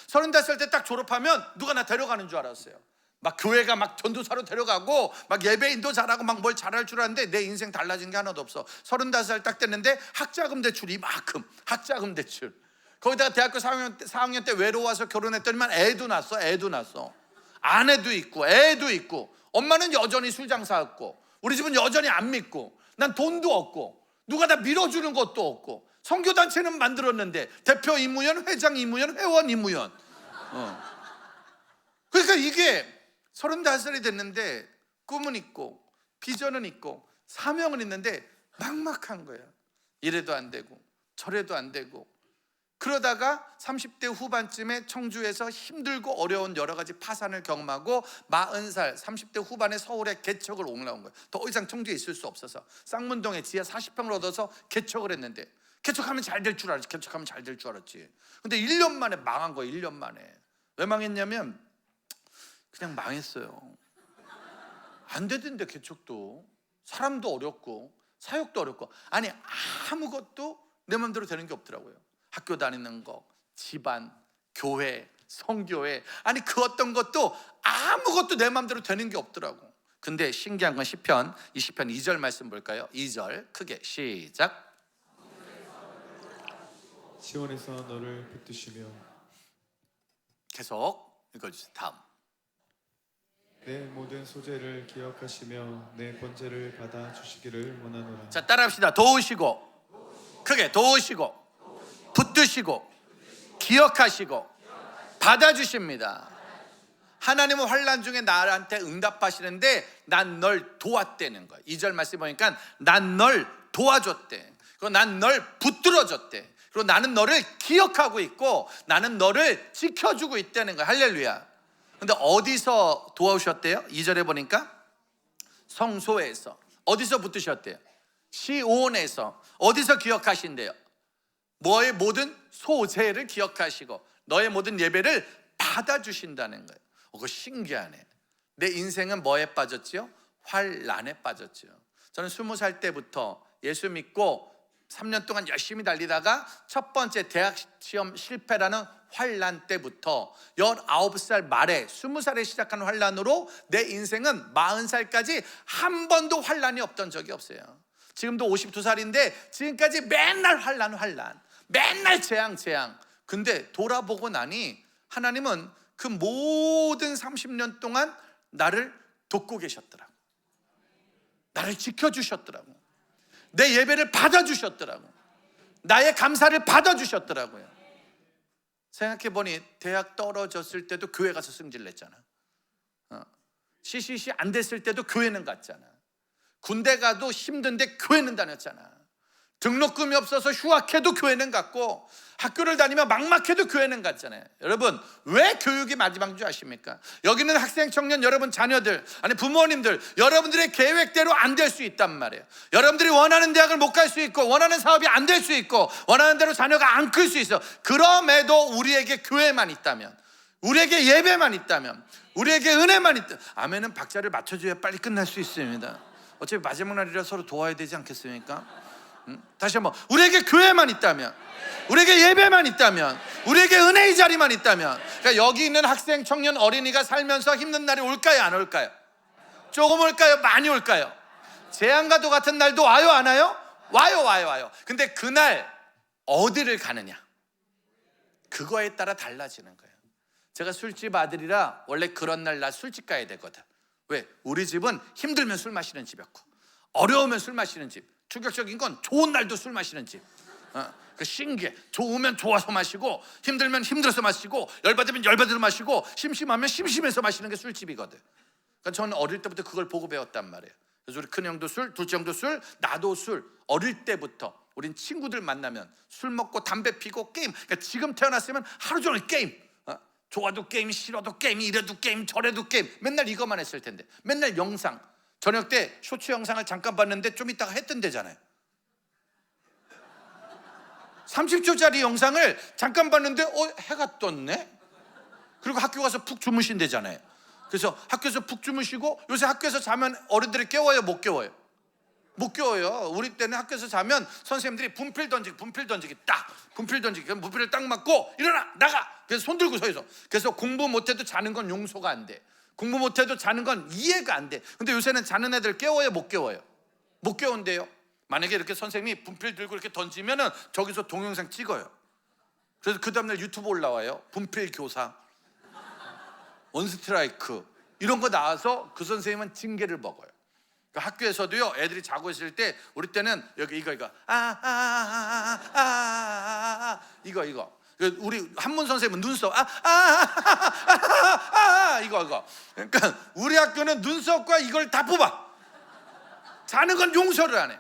[SPEAKER 2] 35살 때 딱 졸업하면 누가 나 데려가는 줄 알았어요. 막 교회가 막 전도사로 데려가고 막 예배인도 잘하고 막 뭘 잘할 줄 알았는데, 내 인생 달라진 게 하나도 없어. 35살 딱 됐는데 학자금 대출이 이만큼. 학자금 대출. 거기다가 대학교 4학년 때 외로워서 결혼했더니만 애도 낳았어. 아내도 있고 애도 있고. 엄마는 여전히 술 장사했고, 우리 집은 여전히 안 믿고, 난 돈도 없고, 누가 다 밀어주는 것도 없고, 선교단체는 만들었는데 대표 이무연, 회장 이무연, 회원 이무연. 그러니까 이게 35살이 됐는데 꿈은 있고 비전은 있고 사명은 있는데 막막한 거야. 이래도 안 되고 저래도 안 되고. 그러다가 30대 후반쯤에 청주에서 힘들고 어려운 여러 가지 파산을 경험하고 40살 30대 후반에 서울에 개척을 올라온 거예요. 더 이상 청주에 있을 수 없어서 쌍문동에 지하 40평을 얻어서 개척을 했는데, 개척하면 잘 될 줄 알았지. 근데 1년 만에 망한 거예요. 1년 만에. 왜 망했냐면 그냥 망했어요. 안 되던데 개척도. 사람도 어렵고 사역도 어렵고. 아니 아무것도 내 마음대로 되는 게 없더라고요. 학교 다니는 거, 집안, 교회, 성교회, 아니 그 어떤 것도 아무것도 내 마음대로 되는 게 없더라고. 근데 신기한 건 시편 20편 2절 말씀 볼까요? 2절 크게 시작.
[SPEAKER 3] 시온에서 너를 붙드시며
[SPEAKER 2] 계속 읽어주세요. 다음.
[SPEAKER 3] 내 모든 소재를 기억하시며 내 번제를 받아 주시기를 원하노라.
[SPEAKER 2] 자, 따라합시다. 도우시고, 크게 도우시고, 붙드시고, 기억하시고, 받아주십니다. 하나님은 환난 중에 나한테 응답하시는데 난 널 도왔다는 거야. 2절 말씀 보니까 난 널 도와줬대. 그리고 난 널 붙들어줬대. 그리고 나는 너를 기억하고 있고 나는 너를 지켜주고 있다는 거야. 할렐루야. 근데 어디서 도와주셨대요? 2절에 보니까 성소에서. 어디서 붙드셨대요? 시온에서. 어디서 기억하신대요? 너의 모든 소재를 기억하시고 너의 모든 예배를 받아주신다는 거예요. 그거 신기하네. 내 인생은 뭐에 빠졌지요? 환난에 빠졌죠. 저는 20살 때부터 예수 믿고 3년 동안 열심히 달리다가 첫 번째 대학 시험 실패라는 환란 때부터 19살 말에 20살에 시작한 환란으로 내 인생은 40살까지 한 번도 환란이 없던 적이 없어요. 지금도 52살인데 지금까지 맨날 환란, 맨날 재앙. 근데 돌아보고 나니 하나님은 그 모든 30년 동안 나를 돕고 계셨더라고. 나를 지켜주셨더라고. 내 예배를 받아주셨더라고. 나의 감사를 받아주셨더라고요. 생각해보니 대학 떨어졌을 때도 교회 가서 승질냈잖아. CCC 안 됐을 때도 교회는 갔잖아. 군대 가도 힘든데 교회는 다녔잖아. 등록금이 없어서 휴학해도 교회는 갔고, 학교를 다니면 막막해도 교회는 갔잖아요. 여러분, 왜 교육이 마지막인 줄 아십니까? 여기는 학생, 청년, 여러분 자녀들, 아니 부모님들, 여러분들의 계획대로 안 될 수 있단 말이에요. 여러분들이 원하는 대학을 못 갈 수 있고, 원하는 사업이 안 될 수 있고, 원하는 대로 자녀가 안 클 수 있어. 그럼에도 우리에게 교회만 있다면, 우리에게 예배만 있다면, 우리에게 은혜만 있다면, 아멘은 박자를 맞춰줘야 빨리 끝날 수 있습니다. 어차피 마지막 날이라 서로 도와야 되지 않겠습니까? 다시 한번, 우리에게 교회만 있다면, 우리에게 예배만 있다면, 우리에게 은혜의 자리만 있다면, 그러니까 여기 있는 학생, 청년, 어린이가 살면서 힘든 날이 올까요, 안 올까요? 조금 올까요, 많이 올까요? 재앙과도 같은 날도 와요, 안 와요? 와요. 근데 그날 어디를 가느냐, 그거에 따라 달라지는 거예요. 제가 술집 아들이라 원래 그런 날 나 술집 가야 되거든. 왜? 우리 집은 힘들면 술 마시는 집이었고, 어려우면 술 마시는 집. 충격적인 건 좋은 날도 술 마시는 집. 그 신기해. 좋으면 좋아서 마시고, 힘들면 힘들어서 마시고, 열받으면 열받아서 마시고, 심심하면 심심해서 마시는 게 술집이거든. 그러니까 저는 어릴 때부터 그걸 보고 배웠단 말이에요. 그래서 우리 큰형도 술, 둘째형도 술, 나도 술. 어릴 때부터 우린 친구들 만나면 술 먹고 담배 피고 게임. 그러니까 지금 태어났으면 하루 종일 게임. 좋아도 게임, 싫어도 게임, 이래도 게임, 저래도 게임. 맨날 이것만 했을 텐데, 맨날 영상. 저녁 때 쇼츠 영상을 잠깐 봤는데 좀 이따가 해 뜬대잖아요. 30초짜리 영상을 잠깐 봤는데 해가 떴네? 그리고 학교 가서 푹 주무신대잖아요. 그래서 학교에서 푹 주무시고, 요새 학교에서 자면 어른들이 깨워요, 못 깨워요? 못 깨워요. 우리 때는 학교에서 자면 선생님들이 분필 던지기 딱, 분필 던지기, 그럼 분필을 딱 맞고 일어나, 나가. 그래서 손 들고 서 있어. 그래서 공부 못해도 자는 건 용서가 안 돼. 공부 못해도 자는 건 이해가 안 돼. 근데 요새는 자는 애들 깨워요, 못 깨워요? 못 깨운대요. 만약에 이렇게 선생님이 분필 들고 이렇게 던지면은 저기서 동영상 찍어요. 그래서 그 다음날 유튜브 올라와요. 분필 교사, 원스트라이크 이런 거 나와서 그 선생님은 징계를 먹어요. 그러니까 학교에서도요, 애들이 자고 있을 때, 우리 때는 여기 이거 이거 우리 한문 선생님은 눈썹 이거. 그러니까 우리 학교는 눈썹과 이걸 다 뽑아. 자는 건 용서를 안 해.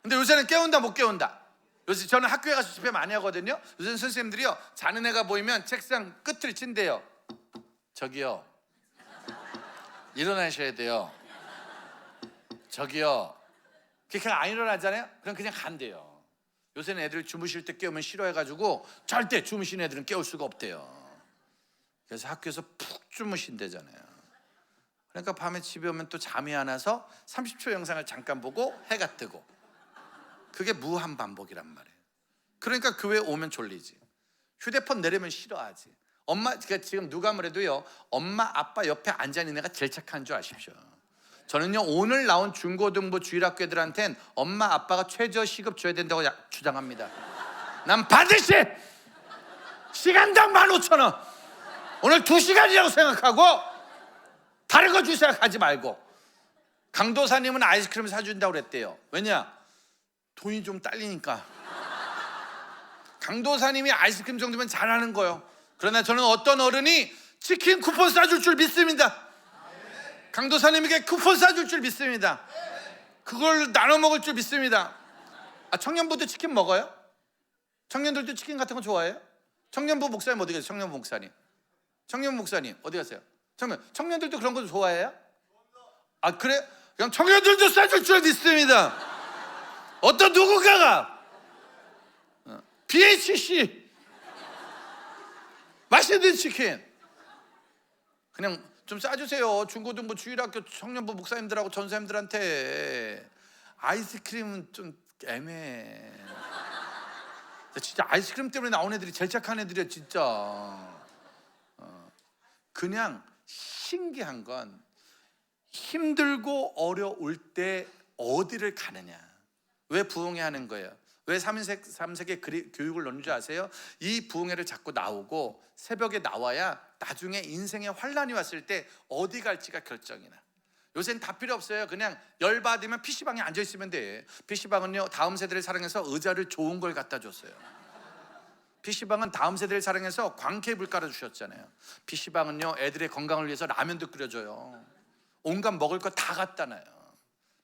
[SPEAKER 2] 근데 요새는 깨운다 못 깨운다. 요새 저는 학교에 가서 집회 많이 하거든요. 요새 선생님들이요, 자는 애가 보이면 책상 끝을 친대요. 저기요, 일어나셔야 돼요. 저기요. 그냥 안 일어나잖아요. 그럼 그냥 간대요. 요새는 애들 주무실 때 깨우면 싫어해가지고 절대 주무시는 애들은 깨울 수가 없대요. 그래서 학교에서 푹 주무신대잖아요. 그러니까 밤에 집에 오면 또 잠이 안 와서 30초 영상을 잠깐 보고 해가 뜨고, 그게 무한 반복이란 말이에요. 그러니까 교회 오면 졸리지, 휴대폰 내려면 싫어하지. 엄마, 그러니까 지금 누가 뭐래도요, 엄마 아빠 옆에 앉아있는 애가 제일 착한 줄 아십시오. 저는요, 오늘 나온 중고등부 주일학교 애들한텐 엄마 아빠가 최저 시급 줘야 된다고 주장합니다. 난 반드시 시간당 15,000원, 오늘 2시간이라고 생각하고 다른 거 줄 생각하지 말고. 강도사님은 아이스크림 사준다고 그랬대요. 왜냐? 돈이 좀 딸리니까. 강도사님이 아이스크림 정도면 잘하는 거예요. 그러나 저는 어떤 어른이 치킨 쿠폰 싸줄 줄 믿습니다. 강도사님에게 쿠폰 싸줄 줄 믿습니다. 그걸 나눠 먹을 줄 믿습니다. 청년부도 치킨 먹어요? 청년들도 치킨 같은 거 좋아해요? 청년부 목사님 어디 계세요? 청년부 목사님 어디 가세요? 청년들도 그런 거 좋아해요? 그래? 그럼 청년들도 싸줄 줄 믿습니다. 어떤 누군가가 BHC 맛있는 치킨 그냥 좀 싸주세요. 중고등부 주일학교 청년부 목사님들하고 전사님들한테. 아이스크림은 좀 애매해. 진짜 아이스크림 때문에 나온 애들이 제일 착한 애들이야 진짜. 그냥 신기한 건 힘들고 어려울 때 어디를 가느냐. 왜 부흥회 하는 거예요? 왜 3세계 교육을 넣는 줄 아세요? 이 부흥회를 자꾸 나오고 새벽에 나와야 나중에 인생의 환란이 왔을 때 어디 갈지가 결정이 나. 요새는 다 필요 없어요. 그냥 열받으면 PC방에 앉아있으면 돼. PC방은요 다음 세대를 사랑해서 의자를 좋은 걸 갖다 줬어요. PC방은 다음 세대를 사랑해서 광케이블 깔아주셨잖아요. PC방은요 애들의 건강을 위해서 라면도 끓여줘요. 온갖 먹을 거 다 갖다 놔요.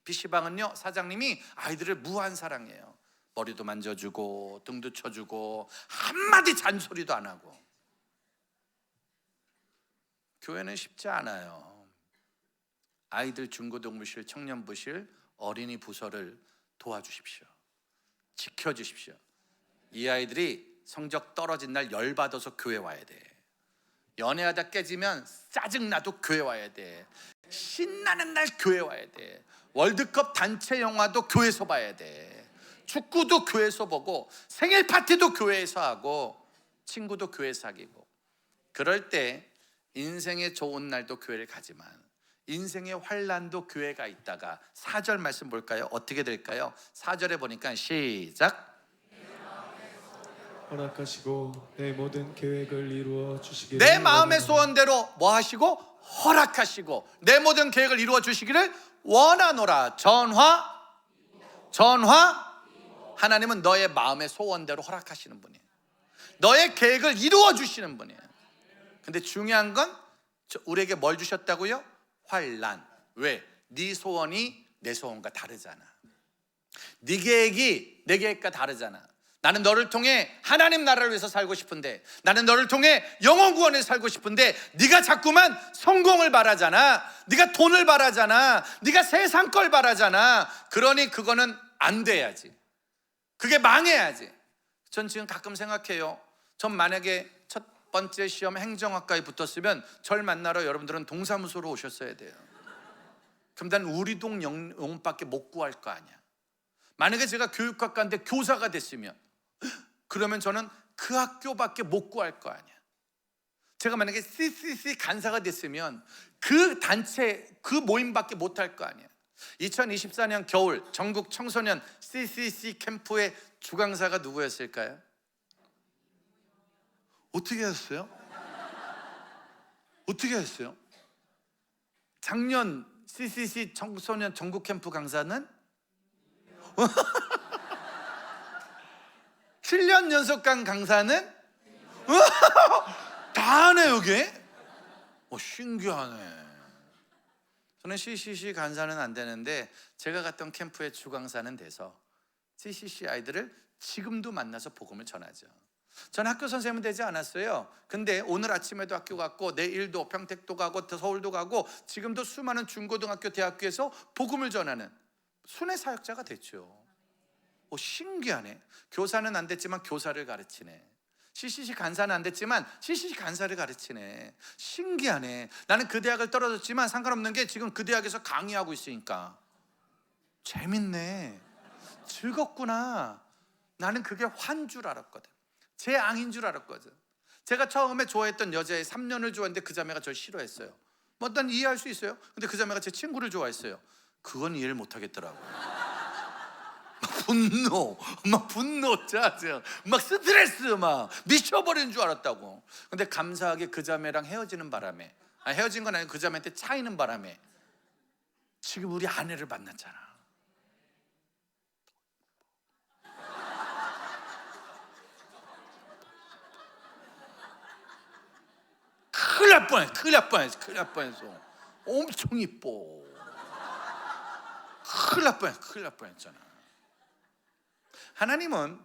[SPEAKER 2] PC방은요 사장님이 아이들을 무한 사랑해요. 머리도 만져주고 등도 쳐주고 한마디 잔소리도 안 하고. 교회는 쉽지 않아요. 아이들 중고등부실, 청년부실, 어린이 부서를 도와주십시오. 지켜주십시오. 이 아이들이 성적 떨어진 날 열받아서 교회 와야 돼. 연애하다 깨지면 짜증나도 교회 와야 돼. 신나는 날 교회 와야 돼. 월드컵 단체 영화도 교회에서 봐야 돼. 축구도 교회에서 보고 생일 파티도 교회에서 하고 친구도 교회에서 사귀고. 그럴 때 인생의 좋은 날도 교회를 가지만 인생의 환란도 교회가 있다가 4절 말씀 볼까요? 어떻게 될까요? 4절에 보니까 시작.
[SPEAKER 3] 허락하시고 내 모든 계획을 이루어 주시기를
[SPEAKER 2] 내 마음의
[SPEAKER 3] 원하노라.
[SPEAKER 2] 소원대로 뭐 하시고? 허락하시고 내 모든 계획을 이루어 주시기를 원하노라. 전화. 하나님은 너의 마음의 소원대로 허락하시는 분이에요. 너의 계획을 이루어 주시는 분이에요. 근데 중요한 건 우리에게 뭘 주셨다고요? 환란. 왜? 네 소원이 내 소원과 다르잖아. 네 계획이 내 계획과 다르잖아. 나는 너를 통해 하나님 나라를 위해서 살고 싶은데, 나는 너를 통해 영혼 구원에 살고 싶은데 네가 자꾸만 성공을 바라잖아. 네가 돈을 바라잖아. 네가 세상 걸 바라잖아. 그러니 그거는 안 돼야지. 그게 망해야지. 전 지금 가끔 생각해요. 전 만약에 첫 번째 시험 행정학과에 붙었으면 절 만나러 여러분들은 동사무소로 오셨어야 돼요. 그럼 난 우리 동 영혼밖에 못 구할 거 아니야. 만약에 제가 교육학과인데 교사가 됐으면 그러면 저는 그 학교밖에 못 구할 거 아니야. 제가 만약에 CCC 간사가 됐으면 그 단체, 그 모임밖에 못 할 거 아니야. 2024년 겨울 전국 청소년 CCC 캠프의 주강사가 누구였을까요? 어떻게 했어요? 어떻게 했어요? 작년 CCC 청소년 전국 캠프 강사는 7년 연속 간 강사는 다 하네 여기. 신기하네. 저는 CCC 간사는 안 되는데 제가 갔던 캠프의 주강사는 돼서 CCC 아이들을 지금도 만나서 복음을 전하죠. 전 학교 선생님은 되지 않았어요. 근데 오늘 아침에도 학교 갔고 내일도 평택도 가고 서울도 가고 지금도 수많은 중고등학교 대학교에서 복음을 전하는 순회 사역자가 됐죠. 신기하네. 교사는 안 됐지만 교사를 가르치네. CCC 간사는 안 됐지만 CCC 간사를 가르치네. 신기하네. 나는 그 대학을 떨어졌지만 상관없는 게 지금 그 대학에서 강의하고 있으니까 재밌네. 즐겁구나. 나는 그게 환 줄 알았거든. 재앙인 줄 알았거든. 제가 처음에 좋아했던 여자애 3년을 좋아했는데 그 자매가 저를 싫어했어요. 난 이해할 수 있어요. 근데 그 자매가 제 친구를 좋아했어요. 그건 이해를 못 하겠더라고요. 분노, 짜증, 스트레스, 미쳐버리는 줄 알았다고. 근데 감사하게 그 자매랑 헤어지는 바람에, 헤어진 건 아니고 그 자매한테 차이는 바람에 지금 우리 아내를 만났잖아. 큰일 날 뻔했어. 엄청 이뻐. 큰일 날 뻔했잖아. 하나님은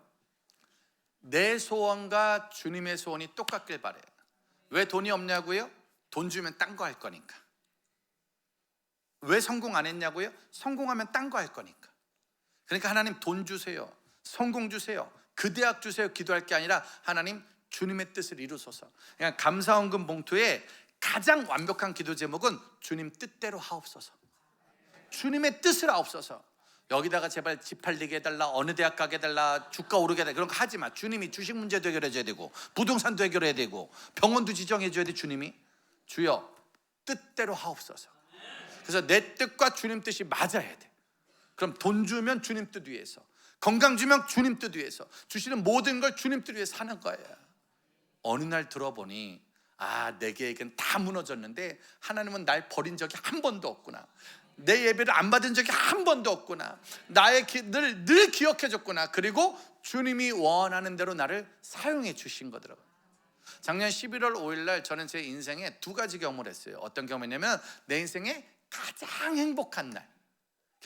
[SPEAKER 2] 내 소원과 주님의 소원이 똑같길 바래요. 왜 돈이 없냐고요? 돈 주면 딴 거 할 거니까. 왜 성공 안 했냐고요? 성공하면 딴 거 할 거니까. 그러니까 하나님 돈 주세요, 성공 주세요, 그 대학 주세요 기도할 게 아니라 하나님 주님의 뜻을 이루소서. 그냥 감사헌금 봉투에 가장 완벽한 기도 제목은 주님 뜻대로 하옵소서. 주님의 뜻을 하옵소서. 여기다가 제발 집 팔리게 해달라, 어느 대학 가게 해달라, 주가 오르게 해달라, 그런 거 하지 마. 주님이 주식 문제도 해결해줘야 되고 부동산도 해결해야 되고 병원도 지정해줘야 돼. 주님이 주여 뜻대로 하옵소서. 그래서 내 뜻과 주님 뜻이 맞아야 돼. 그럼 돈 주면 주님 뜻 위해서, 건강 주면 주님 뜻 위해서, 주시는 모든 걸 주님 뜻 위해서 사는 거예요. 어느 날 들어보니 내 계획은 다 무너졌는데 하나님은 날 버린 적이 한 번도 없구나. 내 예배를 안 받은 적이 한 번도 없구나. 나의 늘 기억해 줬구나. 그리고 주님이 원하는 대로 나를 사용해 주신 거더라고요. 작년 11월 5일 날 저는 제 인생에 두 가지 경험을 했어요. 어떤 경험이냐면 내 인생에 가장 행복한 날.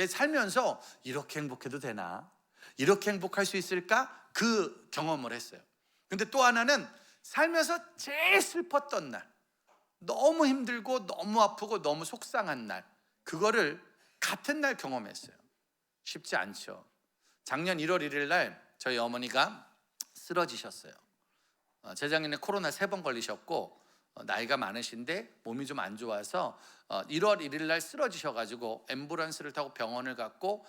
[SPEAKER 2] 살면서 이렇게 행복해도 되나? 이렇게 행복할 수 있을까? 그 경험을 했어요. 근데 또 하나는 살면서 제일 슬펐던 날, 너무 힘들고 너무 아프고 너무 속상한 날, 그거를 같은 날 경험했어요. 쉽지 않죠. 작년 1월 1일 날 저희 어머니가 쓰러지셨어요. 재작년에 코로나 3번 걸리셨고 나이가 많으신데 몸이 좀 안 좋아서 1월 1일 날 쓰러지셔가지고 앰뷸런스를 타고 병원을 갔고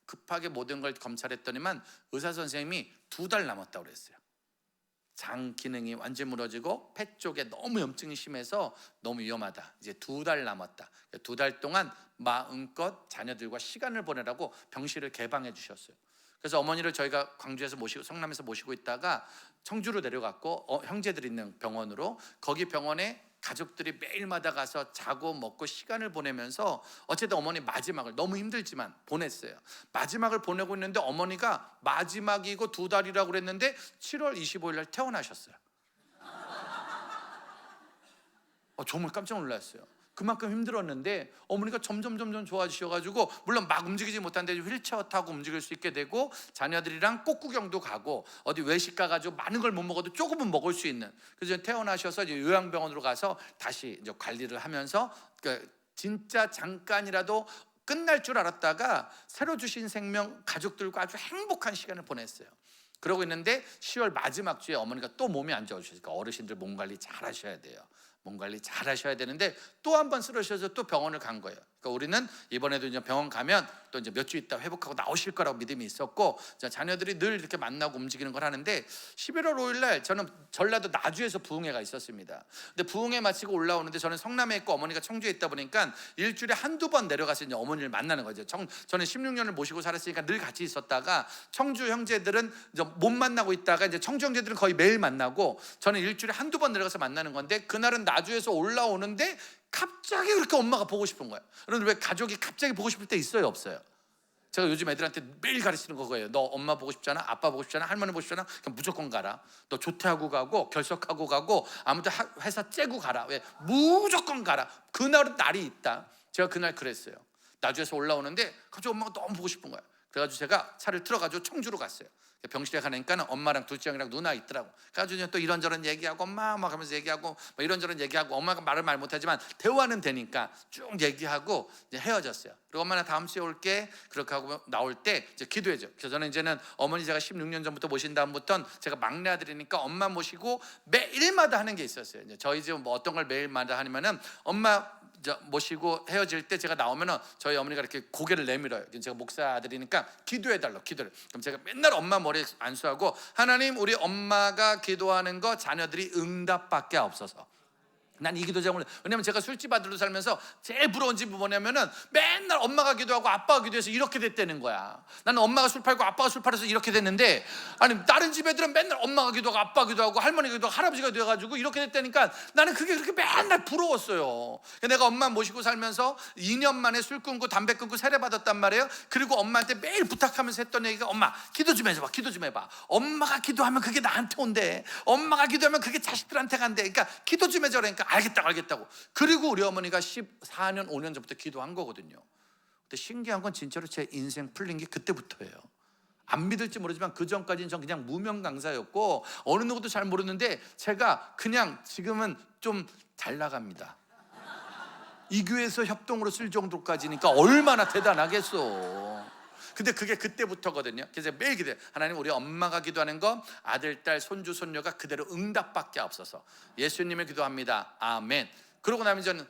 [SPEAKER 2] 급하게 모든 걸 검찰했더니만 의사 선생님이 2달 남았다고 그랬어요. 장 기능이 완전히 무너지고 폐 쪽에 너무 염증이 심해서 너무 위험하다. 이제 2달 남았다. 2달 동안 마음껏 자녀들과 시간을 보내라고 병실을 개방해 주셨어요. 그래서 어머니를 저희가 광주에서 모시고 성남에서 모시고 있다가 청주로 내려갔고 형제들 있는 병원으로, 거기 병원에 가족들이 매일마다 가서 자고 먹고 시간을 보내면서 어쨌든 어머니 마지막을 너무 힘들지만 보냈어요. 마지막을 보내고 있는데 어머니가 마지막이고 2달이라고 그랬는데 7월 25일 날 퇴원하셨어요. 정말 깜짝 놀랐어요. 그만큼 힘들었는데 어머니가 점점 좋아지셔가지고, 물론 막 움직이지 못하는데 휠체어 타고 움직일 수 있게 되고, 자녀들이랑 꽃구경도 가고 어디 외식 가가지고 많은 걸 못 먹어도 조금은 먹을 수 있는, 그래서 퇴원하셔서 이제 요양병원으로 가서 다시 이제 관리를 하면서 진짜 잠깐이라도 끝날 줄 알았다가 새로 주신 생명 가족들과 아주 행복한 시간을 보냈어요. 그러고 있는데 10월 마지막 주에 어머니가 또 몸이 안 좋으시니까 어르신들 몸 관리 잘 하셔야 돼요. 몸 관리 잘 하셔야 되는데 또 한 번 쓰러셔서 또 병원을 간 거예요. 그러니까 우리는 이번에도 이제 병원 가면 또 이제 몇 주 있다 회복하고 나오실 거라고 믿음이 있었고, 자녀들이 늘 이렇게 만나고 움직이는 걸 하는데 11월 5일 날 저는 전라도 나주에서 부흥회가 있었습니다. 근데 부흥회 마치고 올라오는데 저는 성남에 있고 어머니가 청주에 있다 보니까 일주일에 한두 번 내려가서 이제 어머니를 만나는 거죠. 저는 16년을 모시고 살았으니까 늘 같이 있었다가 청주 형제들은 이제 못 만나고 있다가 이제 청주 형제들은 거의 매일 만나고 저는 일주일에 한두 번 내려가서 만나는 건데, 그날은 나주에서 올라오는데 갑자기 그렇게 엄마가 보고 싶은 거예요. 그런데 왜 가족이 갑자기 보고 싶을 때 있어요, 없어요? 제가 요즘 애들한테 매일 가르치는 거예요. 너 엄마 보고 싶잖아, 아빠 보고 싶잖아, 할머니 보고 싶잖아, 그럼 무조건 가라. 너 조퇴하고 가고 결석하고 가고 아무튼 회사 째고 가라. 왜? 무조건 가라. 그날은 날이 있다. 제가 그날 그랬어요. 나주에서 올라오는데 갑자기 엄마가 너무 보고 싶은 거예요. 그래가지고 제가 차를 틀어가지고 청주로 갔어요. 병실에 가니까 엄마랑 둘째 형이랑 누나 있더라고. 그래가지고 또 이런저런 얘기하고 엄마 막 하면서 얘기하고 뭐 이런저런 얘기하고, 엄마가 말을 말 못하지만 대화는 되니까 쭉 얘기하고 이제 헤어졌어요. 그리고 엄마 나 다음 주에 올게 그렇게 하고 나올 때 이제 기도해줘. 그래서 저는 이제는 어머니 제가 16년 전부터 모신 다음부터는 제가 막내 아들이니까 엄마 모시고 매일마다 하는 게 있었어요. 이제 저희 집 뭐 어떤 걸 매일마다 하냐면은 엄마 모시고 헤어질 때 제가 나오면은 저희 어머니가 이렇게 고개를 내밀어요. 제가 목사 아들이니까 기도해달라고 기도를. 그럼 제가 맨날 엄마 머리에 안수하고, 하나님 우리 엄마가 기도하는 거 자녀들이 응답밖에 없어서. 난 이 기도 제목을, 왜냐면 제가 술집 아들로 살면서 제일 부러운 집이 뭐냐면은 맨날 엄마가 기도하고 아빠가 기도해서 이렇게 됐다는 거야. 나는 엄마가 술 팔고 아빠가 술 팔아서 이렇게 됐는데, 아니 다른 집 애들은 맨날 엄마가 기도하고 아빠가 기도하고 할머니가 기도하고 할아버지가 기도해가지고 이렇게 됐다니까 나는 그게 그렇게 맨날 부러웠어요. 내가 엄마 모시고 살면서 2년 만에 술 끊고 담배 끊고 세례 받았단 말이에요. 그리고 엄마한테 매일 부탁하면서 했던 얘기가, 엄마 기도 좀 해줘봐, 기도 좀 해봐. 엄마가 기도하면 그게 나한테 온대. 엄마가 기도하면 그게 자식들한테 간대. 그러니까 기도 좀 해줘라. 그러니까 알겠다고. 그리고 우리 어머니가 14년 5년 전부터 기도한 거거든요. 근데 신기한 건 진짜로 제 인생 풀린 게 그때부터예요. 안 믿을지 모르지만 그 전까지는 전 그냥 무명 강사였고 어느 누구도 잘 모르는데 제가 그냥 지금은 좀 잘 나갑니다. 이 교회에서 협동으로 쓸 정도까지니까 얼마나 대단하겠어. 근데 그게 그때부터거든요. 그래서 매일 기도해요. 하나님 우리 엄마가 기도하는 거 아들, 딸, 손주, 손녀가 그대로 응답밖에 없어서 예수님을 기도합니다. 아멘. 그러고 나면 저는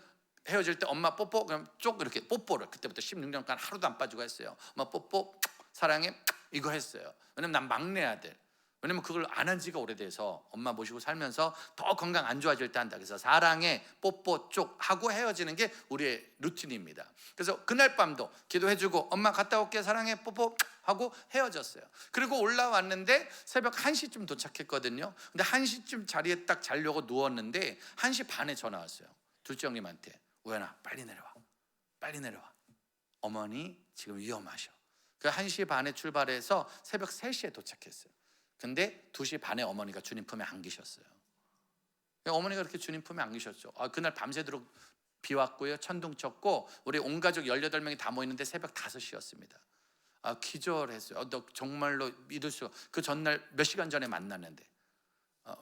[SPEAKER 2] 헤어질 때 엄마 뽀뽀 그럼 쪽 이렇게 뽀뽀를 그때부터 16년간 하루도 안 빠지고 했어요. 엄마 뽀뽀 사랑해 이거 했어요. 왜냐면 난 막내 아들. 왜냐면 그걸 안 한 지가 오래돼서 엄마 모시고 살면서 더 건강 안 좋아질 때 한다. 그래서 사랑해 뽀뽀 쪽 하고 헤어지는 게 우리의 루틴입니다. 그래서 그날 밤도 기도해주고 엄마 갔다 올게 사랑해 뽀뽀 하고 헤어졌어요. 그리고 올라왔는데 새벽 1시쯤 도착했거든요. 근데 1시쯤 자리에 딱 자려고 누웠는데 1시 반에 전화 왔어요. 둘째 형님한테 우연아 빨리 내려와 빨리 내려와 어머니 지금 위험하셔. 그 1시 반에 출발해서 새벽 3시에 도착했어요. 근데 2시 반에 어머니가 주님 품에 안기셨어요. 어머니가 그렇게 주님 품에 안기셨죠. 그날 밤새도록 비 왔고요. 천둥 쳤고 우리 온 가족 18명이 다 모이는데 새벽 5시였습니다. 기절했어요. 너 정말로 믿을 수. 그 전날 몇 시간 전에 만났는데.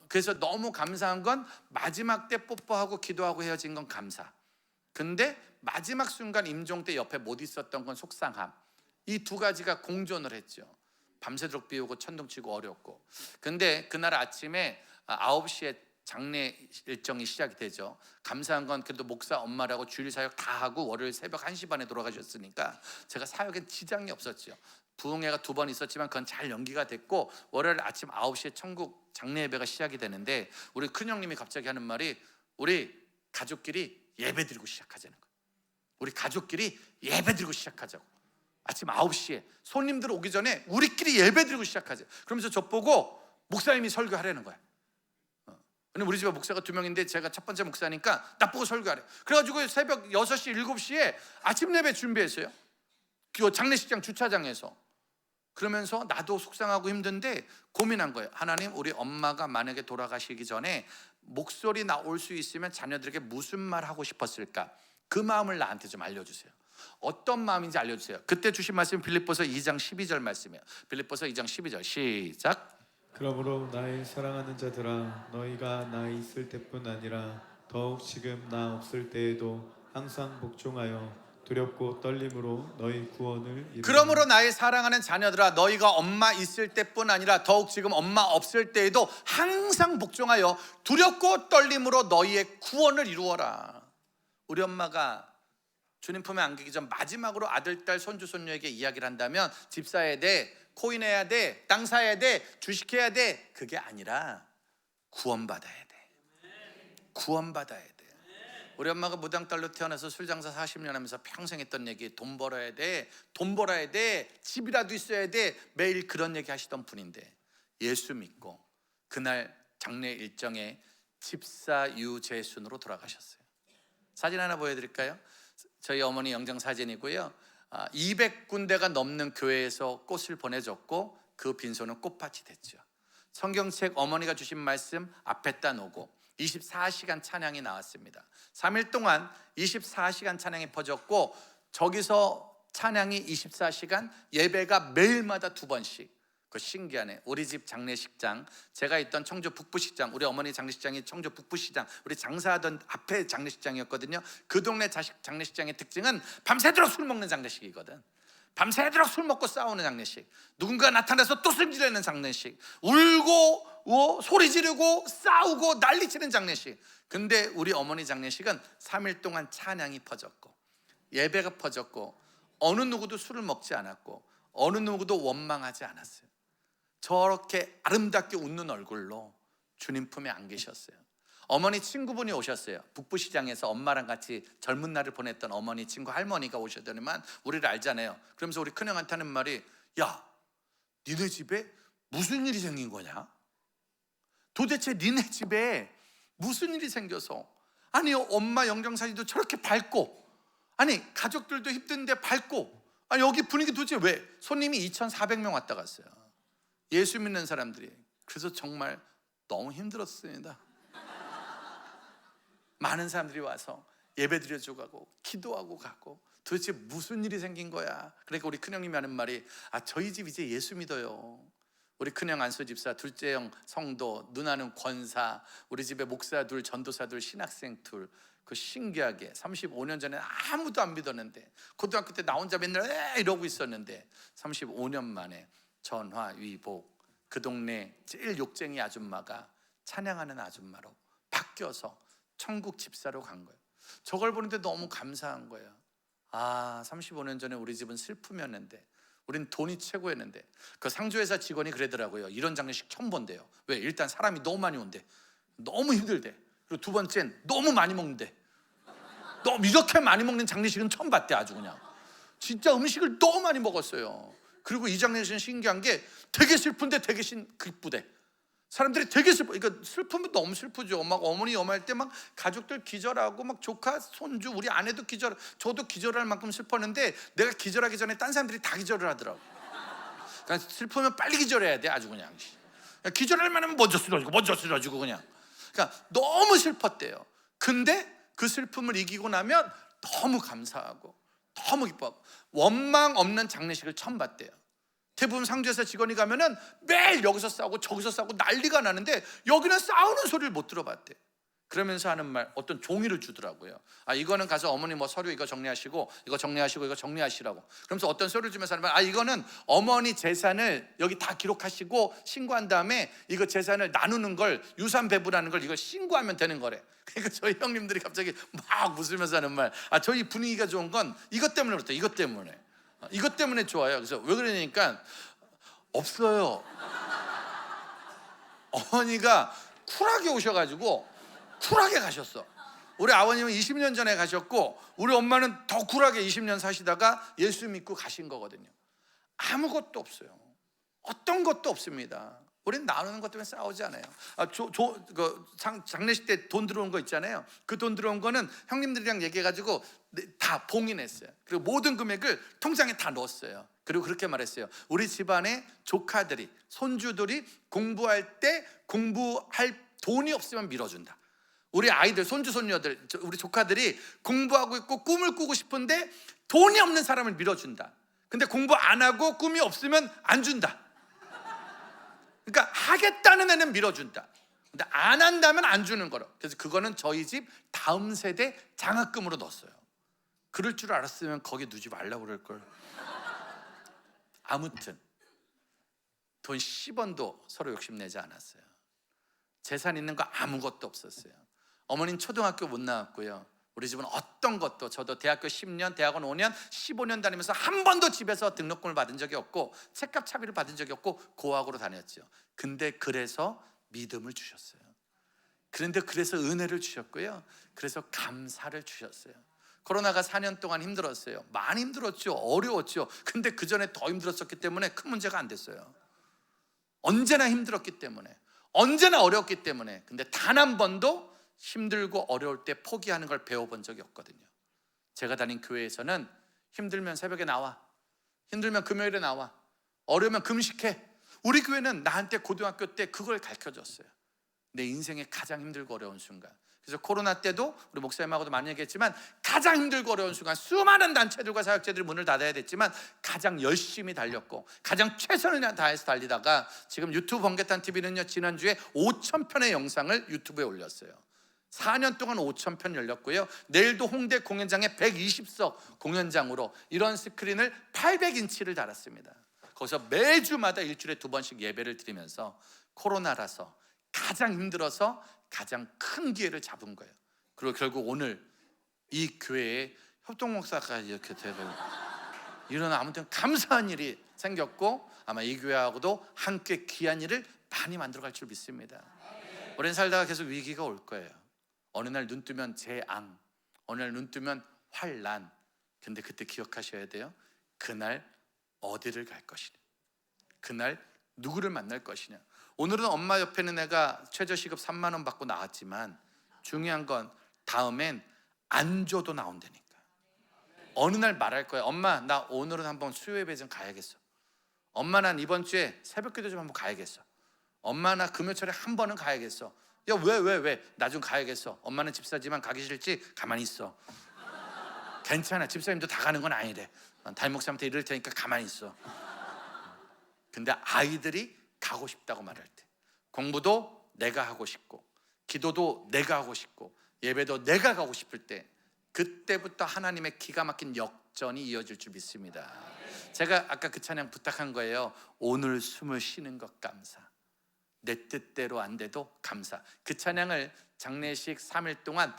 [SPEAKER 2] 그래서 너무 감사한 건 마지막 때 뽀뽀하고 기도하고 헤어진 건 감사. 근데 마지막 순간 임종 때 옆에 못 있었던 건 속상함. 이 두 가지가 공존을 했죠. 밤새도록 비 오고 천둥 치고 어렵고. 근데 그날 아침에 9시에 장례 일정이 시작이 되죠. 감사한 건 그래도 목사 엄마라고 주일 사역 다 하고 월요일 새벽 1시 반에 돌아가셨으니까 제가 사역엔 지장이 없었죠. 부흥회가 2번 있었지만 그건 잘 연기가 됐고 월요일 아침 9시에 천국 장례 예배가 시작이 되는데 우리 큰형님이 갑자기 하는 말이 우리 가족끼리 예배 드리고 시작하자는 거예요. 우리 가족끼리 예배 드리고 시작하자고. 아침 9시에 손님들 오기 전에 우리끼리 예배 드리고 시작하자. 그러면서 저 보고 목사님이 설교하라는 거야. 우리 집에 목사가 2명인데 제가 첫 번째 목사니까 나 보고 설교하래. 그래가지고 새벽 6시, 7시에 아침 예배 준비했어요. 그 장례식장 주차장에서. 그러면서 나도 속상하고 힘든데 고민한 거예요. 하나님 우리 엄마가 만약에 돌아가시기 전에 목소리 나올 수 있으면 자녀들에게 무슨 말 하고 싶었을까? 그 마음을 나한테 좀 알려주세요. 어떤 마음인지 알려주세요. 그때 주신 말씀은 빌립보서 2장 12절 말씀이에요. 빌립보서 2장 12절 시작.
[SPEAKER 3] 그러므로 나의 사랑하는 자들아 너희가 나 있을 때뿐 아니라 더욱 지금 나 없을 때에도 항상 복종하여 두렵고 떨림으로 너희 구원을 이루라.
[SPEAKER 2] 그러므로 나의 사랑하는 자녀들아 너희가 엄마 있을 때뿐 아니라 더욱 지금 엄마 없을 때에도 항상 복종하여 두렵고 떨림으로 너희의 구원을 이루어라. 우리 엄마가 주님 품에 안기기 전 마지막으로 아들, 딸, 손주, 손녀에게 이야기를 한다면 집 사야 돼, 코인 해야 돼, 땅 사야 돼, 주식해야 돼. 그게 아니라 구원받아야 돼. 구원받아야 돼. 우리 엄마가 무당딸로 태어나서 술 장사 40년 하면서 평생 했던 얘기, 돈 벌어야 돼, 돈 벌어야 돼, 집이라도 있어야 돼, 매일 그런 얘기 하시던 분인데 예수 믿고 그날 장례 일정에 집사유재순으로 돌아가셨어요. 사진 하나 보여드릴까요? 저희 어머니 영정 사진이고요. 200군데가 넘는 교회에서 꽃을 보내줬고 그 빈소는 꽃밭이 됐죠. 성경책 어머니가 주신 말씀 앞에다 놓고 24시간 찬양이 나왔습니다. 3일 동안 24시간 찬양이 퍼졌고 저기서 찬양이 24시간, 예배가 매일마다 2번씩. 그 신기하네. 우리 집 장례식장, 제가 있던 청주 북부시장, 우리 어머니 장례식장이 청주 북부시장, 우리 장사하던 앞에 장례식장이었거든요. 그 동네 장례식장의 특징은 밤새도록 술 먹는 장례식이거든. 밤새도록 술 먹고 싸우는 장례식, 누군가 나타나서 또 승질내는 장례식, 울고 소리 지르고 싸우고 난리치는 장례식. 근데 우리 어머니 장례식은 3일 동안 찬양이 퍼졌고 예배가 퍼졌고 어느 누구도 술을 먹지 않았고 어느 누구도 원망하지 않았어요. 저렇게 아름답게 웃는 얼굴로 주님 품에 안기셨어요. 어머니 친구분이 오셨어요. 북부시장에서 엄마랑 같이 젊은 날을 보냈던 어머니 친구 할머니가 오셨더니만 우리를 알잖아요. 그러면서 우리 큰형한테 하는 말이 야, 니네 집에 무슨 일이 생긴 거냐? 도대체 니네 집에 무슨 일이 생겨서 아니 엄마 영정사진도 저렇게 밝고 아니 가족들도 힘든데 밝고 아니 여기 분위기 도대체 왜? 손님이 2,400명 왔다 갔어요. 예수 믿는 사람들이. 그래서 정말 너무 힘들었습니다. 많은 사람들이 와서 예배 드려주고 가고 기도하고 가고 도대체 무슨 일이 생긴 거야. 그러니까 우리 큰형님이 하는 말이 저희 집 이제 예수 믿어요. 우리 큰형 안수 집사, 둘째 형 성도, 누나는 권사, 우리 집에 목사 둘, 전도사 둘, 신학생 둘. 그 신기하게 35년 전에 아무도 안 믿었는데 고등학교 때 나 혼자 맨날 이러고 있었는데 35년 만에 전화 위복 그 동네 제일 욕쟁이 아줌마가 찬양하는 아줌마로 바뀌어서 천국 집사로 간 거예요. 저걸 보는데 너무 감사한 거예요. 35년 전에 우리 집은 슬픔이었는데, 우린 돈이 최고였는데, 그 상조회사 직원이 그러더라고요. 이런 장례식 처음 본대요. 왜? 일단 사람이 너무 많이 온대. 너무 힘들대. 그리고 두 번째는 너무 많이 먹는데, 너무 이렇게 많이 먹는 장례식은 처음 봤대. 아주 그냥 진짜 음식을 너무 많이 먹었어요. 그리고 이 장례식은 신기한 게 되게 슬픈데 되게 기쁘대. 사람들이 되게 그러니까 슬프면 너무 슬프죠. 막 어머니 염할 때 막 가족들 기절하고, 막 조카 손주 우리 아내도 기절, 저도 기절할 만큼 슬펐는데, 내가 기절하기 전에 딴 사람들이 다 기절을 하더라고. 그러니까 슬프면 빨리 기절해야 돼. 아주 그냥 기절할 만하면 먼저 쓰러지고 그냥. 그러니까 너무 슬펐대요. 근데 그 슬픔을 이기고 나면 너무 감사하고 너무 기뻐하고, 원망 없는 장례식을 처음 봤대요. 대부분 상주회사 직원이 가면은 매일 여기서 싸우고 저기서 싸우고 난리가 나는데, 여기는 싸우는 소리를 못 들어봤대. 그러면서 하는 말, 어떤 종이를 주더라고요. 이거는 가서 어머니 뭐 서류 이거 정리하시고, 이거 정리하시고, 이거 정리하시라고. 그러면서 어떤 서류를 주면서 하는 말, 이거는 어머니 재산을 여기 다 기록하시고 신고한 다음에 이거 재산을 나누는 걸, 유산 배분하는 걸 이걸 신고하면 되는 거래. 그러니까 저희 형님들이 갑자기 막 웃으면서 하는 말, 저희 분위기가 좋은 건 이것 때문에 그렇다. 이것 때문에 좋아요. 그래서 왜 그러냐니까, 없어요. 어머니가 쿨하게 오셔가지고 쿨하게 가셨어. 우리 아버님은 20년 전에 가셨고, 우리 엄마는 더 쿨하게 20년 사시다가 예수 믿고 가신 거거든요. 아무것도 없어요. 어떤 것도 없습니다. 우리는 나누는 것 때문에 싸우지 않아요. 장례식 때 돈 들어온 거 있잖아요. 그 돈 들어온 거는 형님들이랑 얘기해가지고 다 봉인했어요. 그리고 모든 금액을 통장에 다 넣었어요. 그리고 그렇게 말했어요. 우리 집안의 조카들이, 손주들이 공부할 때 공부할 돈이 없으면 밀어준다. 우리 아이들, 손주, 손녀들, 우리 조카들이 공부하고 있고 꿈을 꾸고 싶은데 돈이 없는 사람을 밀어준다. 근데 공부 안 하고 꿈이 없으면 안 준다. 그러니까 하겠다는 애는 밀어준다. 근데 안 한다면 안 주는 거로. 그래서 그거는 저희 집 다음 세대 장학금으로 넣었어요. 그럴 줄 알았으면 거기 두지 말라고 그럴 걸. 아무튼 돈 10원도 서로 욕심내지 않았어요. 재산 있는 거 아무것도 없었어요. 어머니는 초등학교 못 나왔고요. 우리 집은 어떤 것도, 저도 대학교 10년, 대학원 5년, 15년 다니면서 한 번도 집에서 등록금을 받은 적이 없고, 책값 차비를 받은 적이 없고, 고학으로 다녔죠. 근데 그래서 믿음을 주셨어요. 그런데 그래서 은혜를 주셨고요. 그래서 감사를 주셨어요. 코로나가 4년 동안 힘들었어요. 많이 힘들었죠. 어려웠죠. 근데 그 전에 더 힘들었었기 때문에 큰 문제가 안 됐어요. 언제나 힘들었기 때문에, 언제나 어려웠기 때문에. 근데 단 한 번도 힘들고 어려울 때 포기하는 걸 배워본 적이 없거든요. 제가 다닌 교회에서는 힘들면 새벽에 나와, 힘들면 금요일에 나와, 어려우면 금식해. 우리 교회는 나한테 고등학교 때 그걸 가르쳐줬어요. 내 인생의 가장 힘들고 어려운 순간. 그래서 코로나 때도 우리 목사님하고도 많이 얘기했지만, 가장 힘들고 어려운 순간 수많은 단체들과 사역자들이 문을 닫아야 됐지만 가장 열심히 달렸고 가장 최선을 다해서 달리다가, 지금 유튜브 번개탄 TV는요, 지난주에 5,000편의 영상을 유튜브에 올렸어요. 4년 동안 5,000편 열렸고요. 내일도 홍대 공연장에 120석 공연장으로 이런 스크린을 800인치를 달았습니다. 거기서 매주마다 일주일에 2번씩 예배를 드리면서, 코로나라서 가장 힘들어서 가장 큰 기회를 잡은 거예요. 그리고 결국 오늘 이 교회에 협동목사가 이렇게 되고, 이런 아무튼 감사한 일이 생겼고, 아마 이 교회하고도 함께 귀한 일을 많이 만들어갈 줄 믿습니다. 오랜 살다가 계속 위기가 올 거예요. 어느 날 눈 뜨면 재앙, 어느 날 눈 뜨면 환란. 근데 그때 기억하셔야 돼요. 그날 어디를 갈 것이냐, 그날 누구를 만날 것이냐. 오늘은 엄마 옆에는 내가 최저시급 3만 원 받고 나왔지만, 중요한 건 다음엔 안 줘도 나온다니까. 어느 날 말할 거야. 엄마, 나 오늘은 한번 수요예배 좀 가야겠어. 엄마, 난 이번 주에 새벽기도 좀 한번 가야겠어. 엄마, 나 금요철에 한 번은 가야겠어. 야, 왜? 나 좀 가야겠어. 엄마는 집사지만 가기 싫지? 가만히 있어. 괜찮아, 집사님도 다 가는 건 아니래. 담임 목사한테 이럴 테니까 가만히 있어. 근데 아이들이 가고 싶다고 말할 때, 공부도 내가 하고 싶고, 기도도 내가 하고 싶고, 예배도 내가 가고 싶을 때, 그때부터 하나님의 기가 막힌 역전이 이어질 줄 믿습니다. 제가 아까 그 찬양 부탁한 거예요. 오늘 숨을 쉬는 것 감사, 내 뜻대로 안 돼도 감사. 그 찬양을 장례식 3일 동안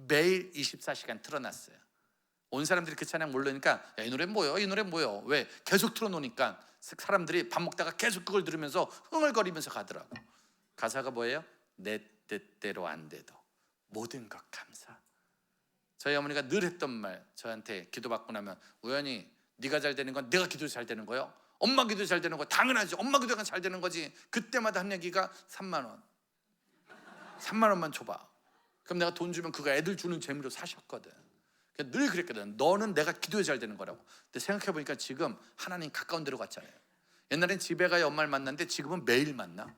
[SPEAKER 2] 매일 24시간 틀어놨어요. 온 사람들이 그 찬양 모르니까 야, 이 노래 뭐요? 이 노래 뭐요? 왜? 계속 틀어놓으니까 사람들이 밥 먹다가 계속 그걸 들으면서 흥얼거리면서 가더라고. 가사가 뭐예요? 내 뜻대로 안 돼도 모든 것 감사. 저희 어머니가 늘 했던 말, 저한테 기도받고 나면 우연히 네가 잘 되는 건 내가 기도 잘 되는 거요. 엄마 기도 잘 되는 거 당연하지. 엄마 기도가 잘 되는 거지. 그때마다 한 얘기가 3만 원. 3만 원만 줘봐. 그럼 내가 돈 주면 그거 애들 주는 재미로 사셨거든. 늘 그랬거든. 너는 내가 기도에 잘 되는 거라고. 근데 생각해보니까 지금 하나님 가까운 데로 갔잖아요. 옛날엔 집에 가야 엄마를 만났는데 지금은 매일 만나.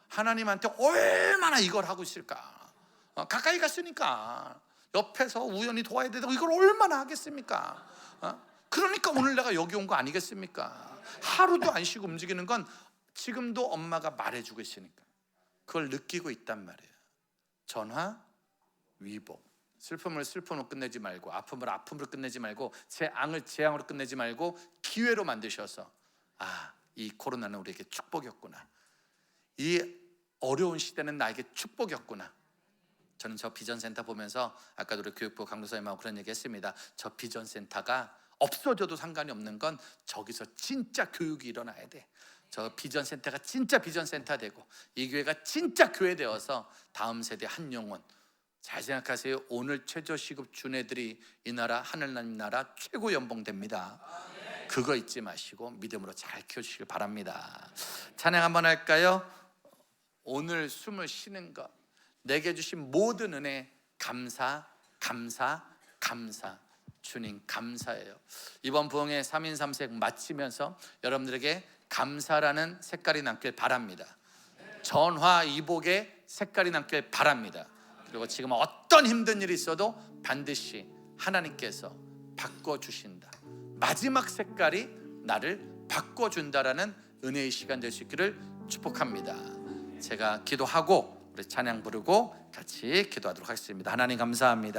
[SPEAKER 2] 하나님한테 얼마나 이걸 하고 있을까. 가까이 갔으니까 옆에서 우연히 도와야 되고 이걸 얼마나 하겠습니까. 그러니까 오늘 내가 여기 온 거 아니겠습니까. 하루도 안 쉬고 움직이는 건 지금도 엄마가 말해주고 있으니까 그걸 느끼고 있단 말이에요. 전화 위복. 슬픔을 슬픔으로 끝내지 말고 아픔을 아픔으로 끝내지 말고 재앙을 재앙으로 끝내지 말고 기회로 만드셔서 이 코로나는 우리에게 축복이었구나. 이 어려운 시대는 나에게 축복이었구나. 저는 저 비전센터 보면서 아까도 우리 교육부 강도사님하고 그런 얘기 했습니다. 저 비전센터가 없어져도 상관이 없는 건 저기서 진짜 교육이 일어나야 돼. 저 비전센터가 진짜 비전센터 되고 이 교회가 진짜 교회 되어서 다음 세대 한 영혼. 잘 생각하세요. 오늘 최저시급 준 애들이 이 나라 하늘나님 나라 최고 연봉 됩니다. 그거 잊지 마시고 믿음으로 잘 키워주시길 바랍니다. 찬양 한번 할까요? 오늘 숨을 쉬는 것, 내게 주신 모든 은혜 감사, 감사, 감사. 주님 감사해요. 이번 부흥회 3인 3색 마치면서 여러분들에게 감사라는 색깔이 남길 바랍니다. 전화 이복의 색깔이 남길 바랍니다. 그리고 지금 어떤 힘든 일이 있어도 반드시 하나님께서 바꿔주신다. 마지막 색깔이 나를 바꿔준다라는 은혜의 시간 될 수 있기를 축복합니다. 제가 기도하고 우리 찬양 부르고 같이 기도하도록 하겠습니다. 하나님 감사합니다.